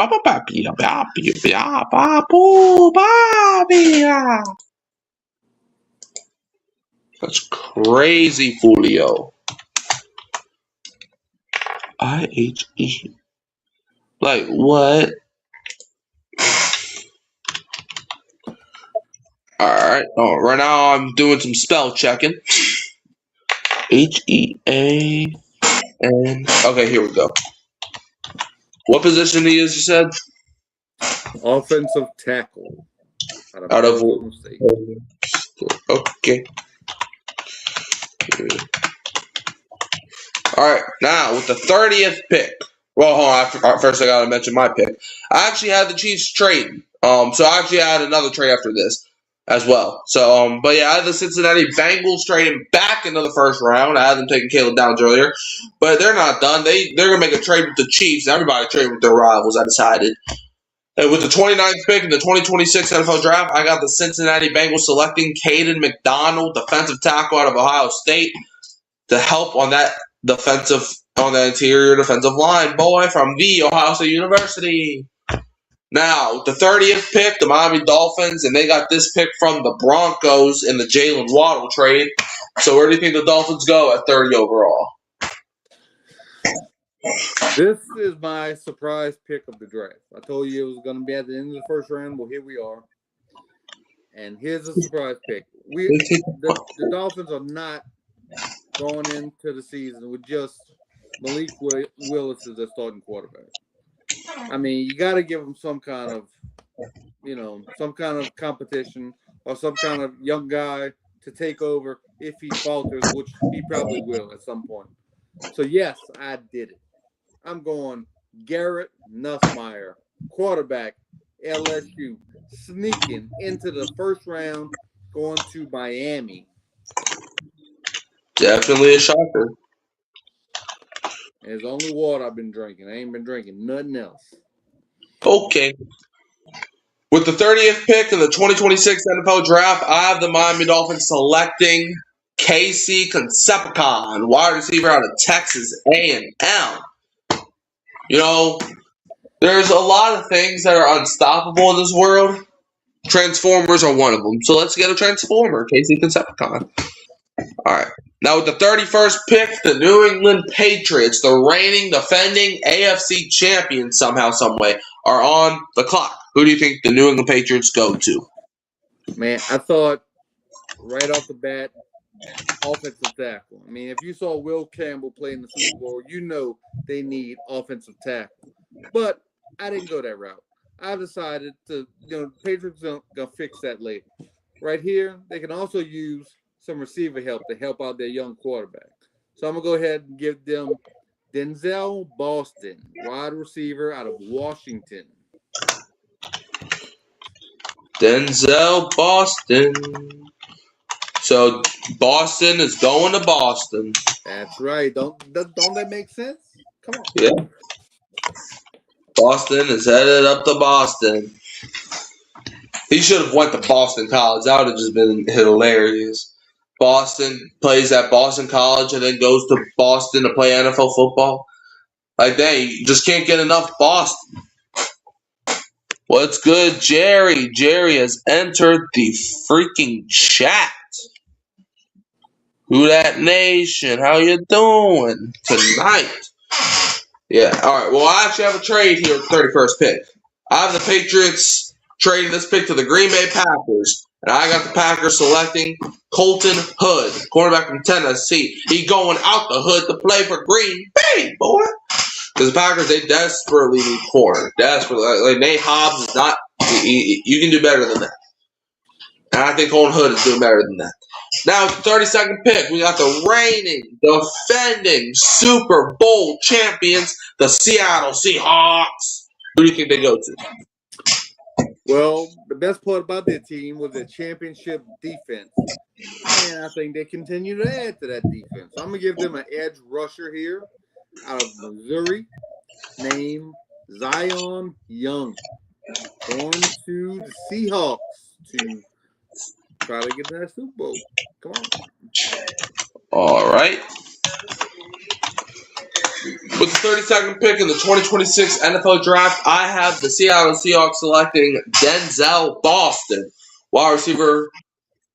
that's crazy, Julio. IHE. Like, what? Alright. Oh, right now I'm doing some spell checking. HEAN. Okay, here we go. What position he is, you said? Offensive tackle. Out of State. Okay. Alright, now with the 30th pick. Well, hold on. First, I gotta mention my pick. I actually had the Chiefs trading. So I actually had another trade after this as well. So, but yeah, I had the Cincinnati Bengals trading back into the first round. I had them taking Caleb Downs earlier, but they're not done. They're gonna make a trade with the Chiefs. Everybody trade with their rivals. I decided. And with the 29th pick in the 2026 NFL Draft, I got the Cincinnati Bengals selecting Caden McDonald, defensive tackle out of Ohio State, to help on that interior defensive line, boy, from the Ohio State University. Now, the 30th pick, the Miami Dolphins, and they got this pick from the Broncos in the Jalen Waddle trade. So where do you think the Dolphins go at 30 overall? This is my surprise pick of the draft. I told you it was going to be at the end of the first round. Well, here we are. And here's a surprise pick. The Dolphins are not going into the season with just Malik Willis as their starting quarterback. I mean, you got to give him some kind of competition or some kind of young guy to take over if he falters, which he probably will at some point. So, yes, I did it. I'm going Garrett Nussmeier, quarterback, LSU, sneaking into the first round, going to Miami. Definitely a shocker. There's only water I've been drinking. I ain't been drinking nothing else. Okay. With the 30th pick in the 2026 NFL Draft, I have the Miami Dolphins selecting Casey Concepcion, wide receiver out of Texas A&M. There's a lot of things that are unstoppable in this world. Transformers are one of them. So let's get a Transformer, Casey Concepcion. All right. Now with the 31st pick, the New England Patriots, the reigning, defending AFC champions somehow, someway, are on the clock. Who do you think the New England Patriots go to? Man, I thought right off the bat, offensive tackle. I mean, if you saw Will Campbell play in the Super Bowl, you know they need offensive tackle. But I didn't go that route. I decided to, Patriots are going to fix that later. Right here, they can also use some receiver help to help out their young quarterback. So I'm going to go ahead and give them Denzel Boston, wide receiver out of Washington. Denzel Boston. So Boston is going to Boston. That's right. Don't that make sense? Come on. Yeah. Boston is headed up to Boston. He should have went to Boston College. That would have just been hilarious. Boston plays at Boston College and then goes to Boston to play NFL football. Like, dang, you just can't get enough Boston. What's good, Jerry? Jerry has entered the freaking chat. Who that nation? How you doing tonight? Yeah, all right. Well, I actually have a trade here with the 31st pick. I have the Patriots trading this pick to the Green Bay Packers. And I got the Packers selecting Colton Hood, cornerback from Tennessee. He going out the hood to play for Green Bay, boy. Because the Packers, they desperately need corner. Desperately. Like Nate Hobbs is not – you can do better than that. And I think Colton Hood is doing better than that. Now, with the 32nd pick, we got the reigning, defending Super Bowl champions, the Seattle Seahawks. Who do you think they go to? Well, the best part about their team was their championship defense. And I think they continue to add to that defense. So I'm going to give them an edge rusher here out of Missouri named Zion Young. Going to the Seahawks to try to get to that Super Bowl. Come on. All right. With the 32nd pick in the 2026 NFL Draft, I have the Seattle Seahawks selecting Denzel Boston, wide receiver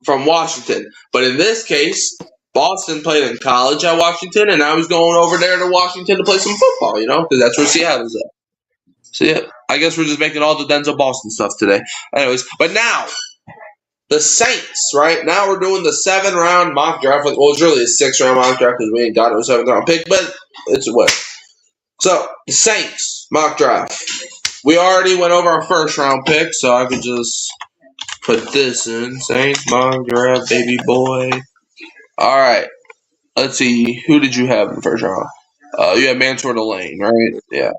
from Washington. But in this case, Boston played in college at Washington, and now he's going over there to Washington to play some football, because that's where Seattle's at. So, yeah, I guess we're just making all the Denzel Boston stuff today. Anyways, but now, the Saints, right? Now we're doing the 7th-round mock draft. Well, it's really a 6th-round mock draft because we ain't got a 7th-round pick, but it's what. So, the Saints mock draft. We already went over our 1st-round pick, so I could just put this in. Saints mock draft, baby boy. All right. Let's see. Who did you have in the 1st round? You had Mansour Delane, right? Yeah.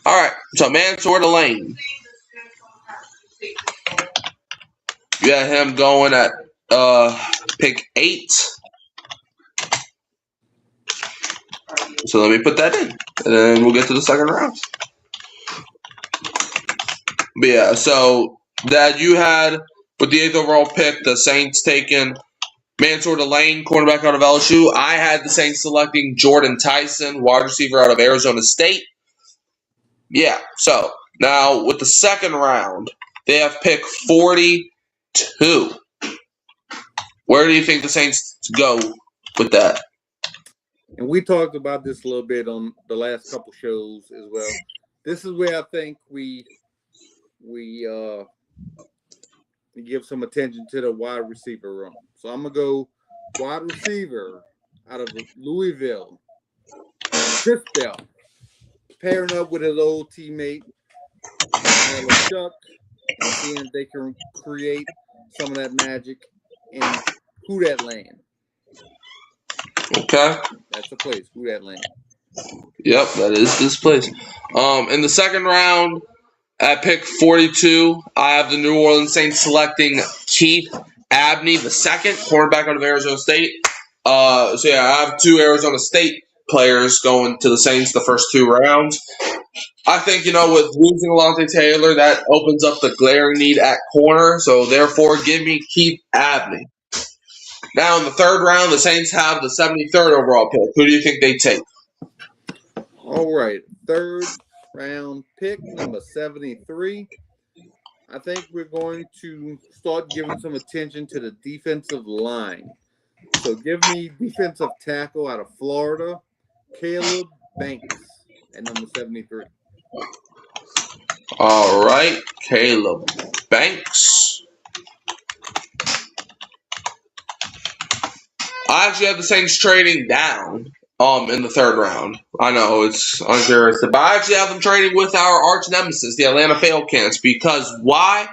All right. So, Mansour Delane. You got him going at pick 8. So let me put that in, and then we'll get to the 2nd round. But yeah, so that you had with the 8th overall pick, the Saints taking Mansour Delane, cornerback out of LSU. I had the Saints selecting Jordan Tyson, wide receiver out of Arizona State. Yeah, so now with the 2nd round, they have pick 42. Where do you think the Saints go with that? And we talked about this a little bit on the last couple shows as well. This is where I think we give some attention to the wide receiver room. So I'm going to go wide receiver out of Louisville. Chris Bell, pairing up with his old teammate, Chuck, and seeing if they can create some of that magic in Who Dat Land. Okay. That's the place, Who Dat Land. Yep, that is this place. In the 2nd round, at pick 42, I have the New Orleans Saints selecting Keith Abney, the 2nd, cornerback out of Arizona State. So yeah, I have 2 Arizona State players going to the Saints the first 2 rounds. I think, with losing Alontae Taylor, that opens up the glaring need at corner. So therefore, give me Keith Abney. Now in the 3rd round, the Saints have the 73rd overall pick. Who do you think they take? All right, 3rd round pick, number 73. I think we're going to start giving some attention to the defensive line. So give me defensive tackle out of Florida, Caleb Banks at number 73. All right, Caleb Banks. I actually have the Saints trading down in the 3rd round. I know it's uncharacteristic, but I actually have them trading with our arch nemesis, the Atlanta Falcons, because why?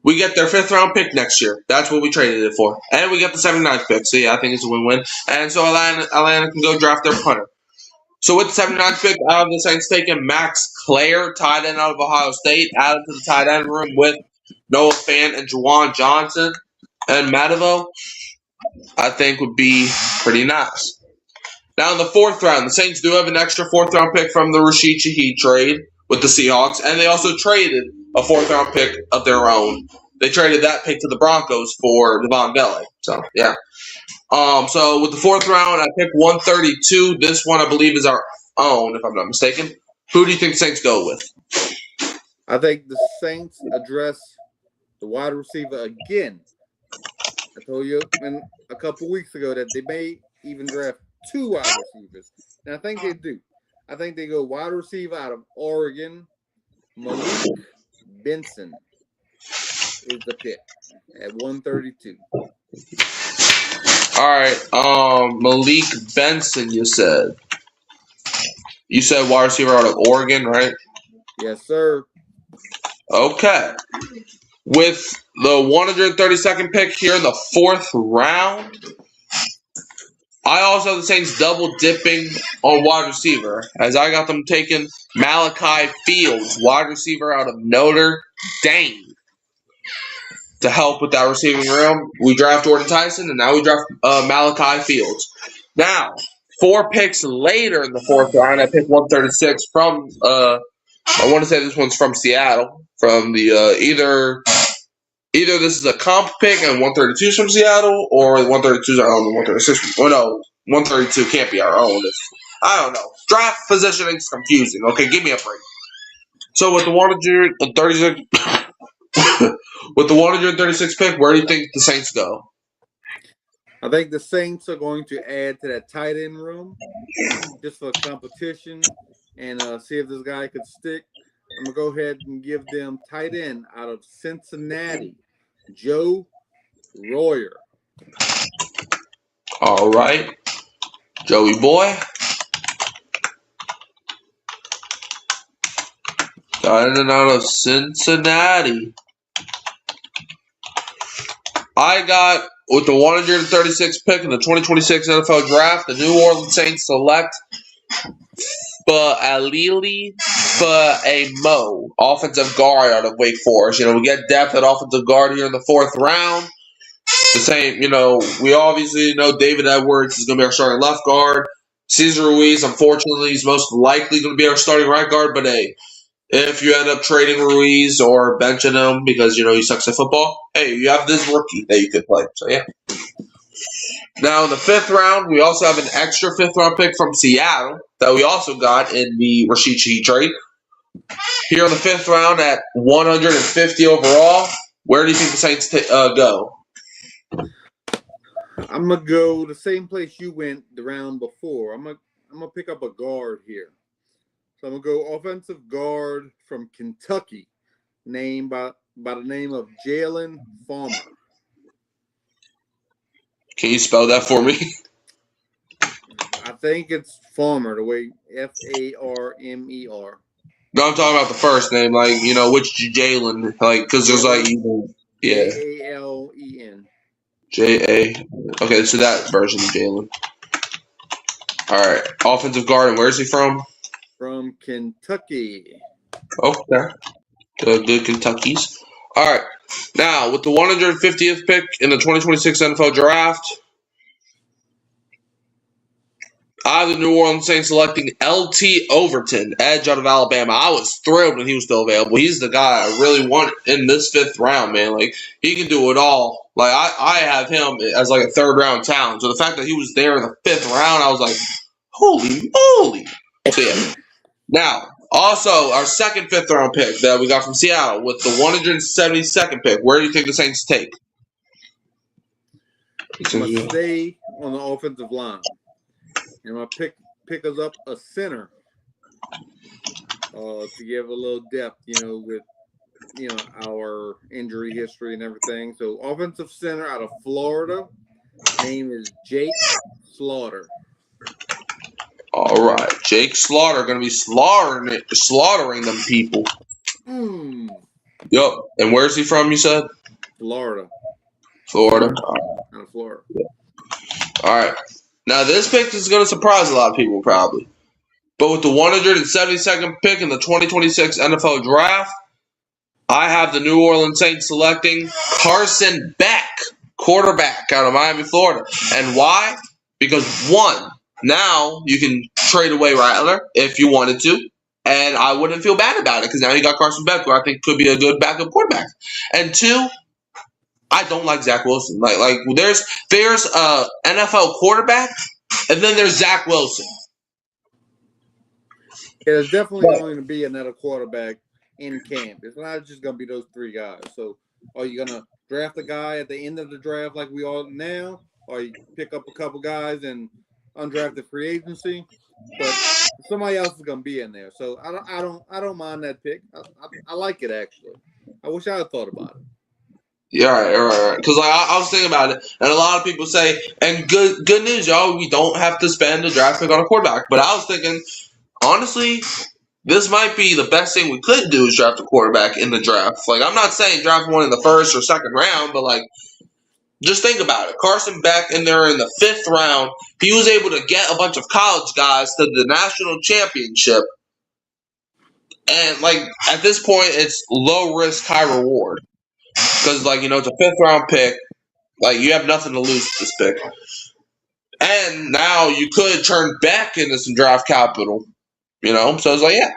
We get their 5th round pick next year. That's what we traded it for. And we get the 79th pick. So yeah, I think it's a win-win. And so Atlanta can go draft their punter. So with the 79th pick, I have the Saints taking Max Clare, tight end out of Ohio State, added to the tight end room with Noah Fant and Juwan Johnson and Matavo. I think would be pretty nice. Now in the 4th round, the Saints do have an extra 4th-round pick from the Rashid Shaheed trade with the Seahawks, and they also traded a 4th-round pick of their own. They traded that pick to the Broncos for Devon Bele. So, yeah. So with the 4th round, I pick 132. This one, I believe, is our own, if I'm not mistaken. Who do you think the Saints go with? I think the Saints address the wide receiver again. I told you a couple weeks ago that they may even draft 2 wide receivers. And I think they do. I think they go wide receiver out of Oregon. Malik Benson is the pick at 132. All right. Malik Benson, you said. You said wide receiver out of Oregon, right? Yes, sir. Okay. With the 132nd pick here in the 4th round, I also have the Saints double dipping on wide receiver, as I got them taking Malachi Fields, wide receiver out of Notre Dame, to help with that receiving room. We draft Jordan Tyson, and now we draft Malachi Fields. Now, 4 picks later in the 4th round, I pick 136 from, I want to say this one's from Seattle, from the either this is a comp pick and 132 is from Seattle, or 132 is our own and 136. Well, no, 132 can't be our own. I don't know. Draft positioning is confusing. Okay, give me a break. So with the 136, with the 136 pick, where do you think the Saints go? I think the Saints are going to add to that tight end room just for competition and see if this guy could stick. I'm going to go ahead and give them tight end out of Cincinnati, Joe Royer. All right. Joey boy. Tight end out of Cincinnati. I got, with the 136th pick in the 2026 NFL Draft, the New Orleans Saints select Fa'alili Fa'amo, offensive guard out of Wake Forest. We get depth at offensive guard here in the 4th round. The same, we obviously know David Edwards is going to be our starting left guard. Cesar Ruiz, unfortunately, is most likely going to be our starting right guard. But hey, if you end up trading Ruiz or benching him because, he sucks at football, hey, you have this rookie that you could play. So, yeah. Now, in the 5th round, we also have an extra 5th-round pick from Seattle that we also got in the Rashid Shaheed trade. Here in the 5th round at 150 overall, where do you think the Saints go? I'm going to go the same place you went the round before. I'm going to pick up a guard here. So I'm going to go offensive guard from Kentucky, named by the name of Jalen Farmer. Can you spell that for me? I think it's Farmer, the way Farmer. No, I'm talking about the first name, which Jalen, because there's yeah. Jalen. Okay, so that version of Jalen. All right, offensive guard, and where's he from? From Kentucky. Okay, good Kentuckies. All right, now with the 150th pick in the 2026 NFL Draft, I have the New Orleans Saints selecting L.T. Overton, edge out of Alabama. I was thrilled when he was still available. He's the guy I really want in this 5th round, man. He can do it all. I have him as a 3rd-round talent. So the fact that he was there in the 5th round, I was like, holy moly. So, yeah. Now, also, our second 5th-round pick that we got from Seattle with the 172nd pick, where do you think the Saints take? I'm going to stay on the offensive line. And I'm going to pick us up a center to give a little depth, with, our injury history and everything. So offensive center out of Florida. Name is Jake Slaughter. All right. Jake Slaughter going to be slaughtering them people. Yep. And where's he from, you said? Florida. Florida. Out of Florida. Yeah. All right. Now, this pick is going to surprise a lot of people, probably. But with the 172nd pick in the 2026 NFL Draft, I have the New Orleans Saints selecting Carson Beck, quarterback out of Miami, Florida. And why? Because, 1, Now you can trade away Rattler if you wanted to, and I wouldn't feel bad about it because now you got Carson Beck, who I think could be a good backup quarterback. And two, I don't like Zach Wilson. Like there's a NFL quarterback, and then there's Zach Wilson. Yeah, there's definitely going to be another quarterback in camp. It's not just going to be those three guys. So are you going to draft a guy at the end of the draft like we are now, or you pick up a couple guys and undrafted free agency? But somebody else is going to be in there. So I don't mind that pick. I like it, actually. I wish I had thought about it. Yeah, right. Because I was thinking about it, and a lot of people say, and good news, y'all, we don't have to spend a draft pick on a quarterback. But I was thinking, honestly, this might be the best thing we could do is draft a quarterback in the draft. Like, I'm not saying draft one in the first or second round, but like, just think about it. Carson Beck in there in the 5th round, he was able to get a bunch of college guys to the national championship. And like at this point, it's low risk, high reward. Because, like, you know, it's a 5th round pick. Like, you have nothing to lose with this pick. And now you could turn back into some draft capital, you know? So it's like, yeah.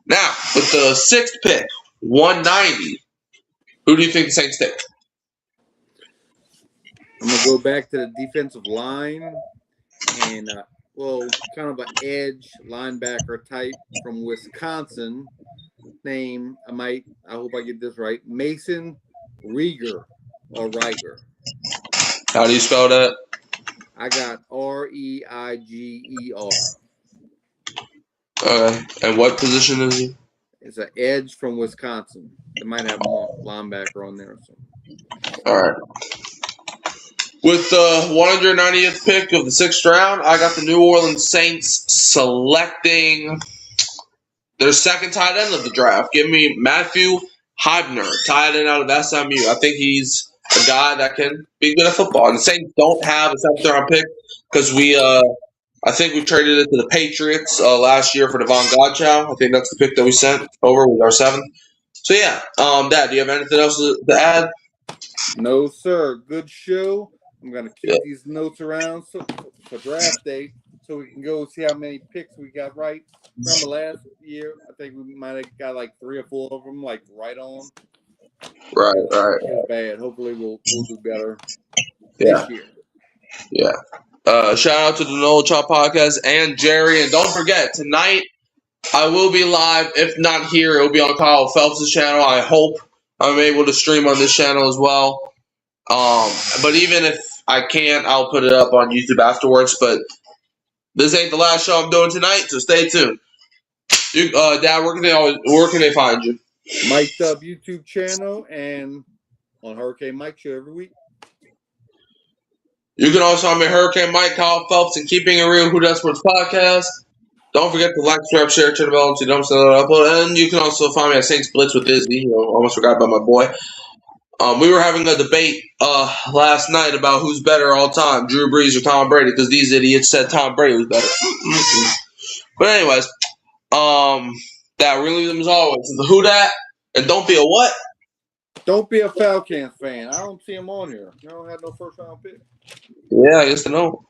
Now, with the 6th pick, 190, who do you think the Saints take? I'm going to go back to the defensive line and, kind of an edge linebacker type from Wisconsin. Name, I hope I get this right, Mason Rieger or Riger. How do you spell that? I got Reiger. Okay. And what position is he? It's an edge from Wisconsin. It might have more linebacker on there. So. All right. With the 190th pick of the 6th round, I got the New Orleans Saints selecting their second tight end of the draft. Give me Matthew Heibner, tight end out of SMU. I think he's a guy that can be good at football. And the Saints don't have a 7th round pick because I think we traded it to the Patriots last year for Devon Godchow. I think that's the pick that we sent over with our 7th. So yeah, Dad, do you have anything else to add? No, sir. Good show. I'm gonna keep these notes around for draft day so we can go see how many picks we got right. Remember last year, I think we might have got like 3 or 4 of them like right on. Right. It was bad. Hopefully we'll do better this year. Yeah. Shout out to the No Chop Podcast and Jerry. And don't forget, tonight I will be live. If not here, it will be on Kyle Phelps' channel. I hope I'm able to stream on this channel as well. But even if I can't, I'll put it up on YouTube afterwards. But this ain't the last show I'm doing tonight, so stay tuned. Dad, where can they find you? Mike's Up YouTube channel and on Hurricane Mike Show every week. You can also find me Hurricane Mike, Kyle Phelps, and Keeping It Real, Who That Sports Podcast. Don't forget to like, subscribe, share, turn the bell so you don't miss another upload. And you can also find me at Saints Blitz with Izzy. Almost forgot about my boy. We were having a debate last night about who's better all time, Drew Brees or Tom Brady, because these idiots said Tom Brady was better. But anyways, that really them as always. The Who Dat, and don't be a what? Don't be a Falcons fan. I don't see him on here. You don't have no 1st round pick. Yeah, I guess I know.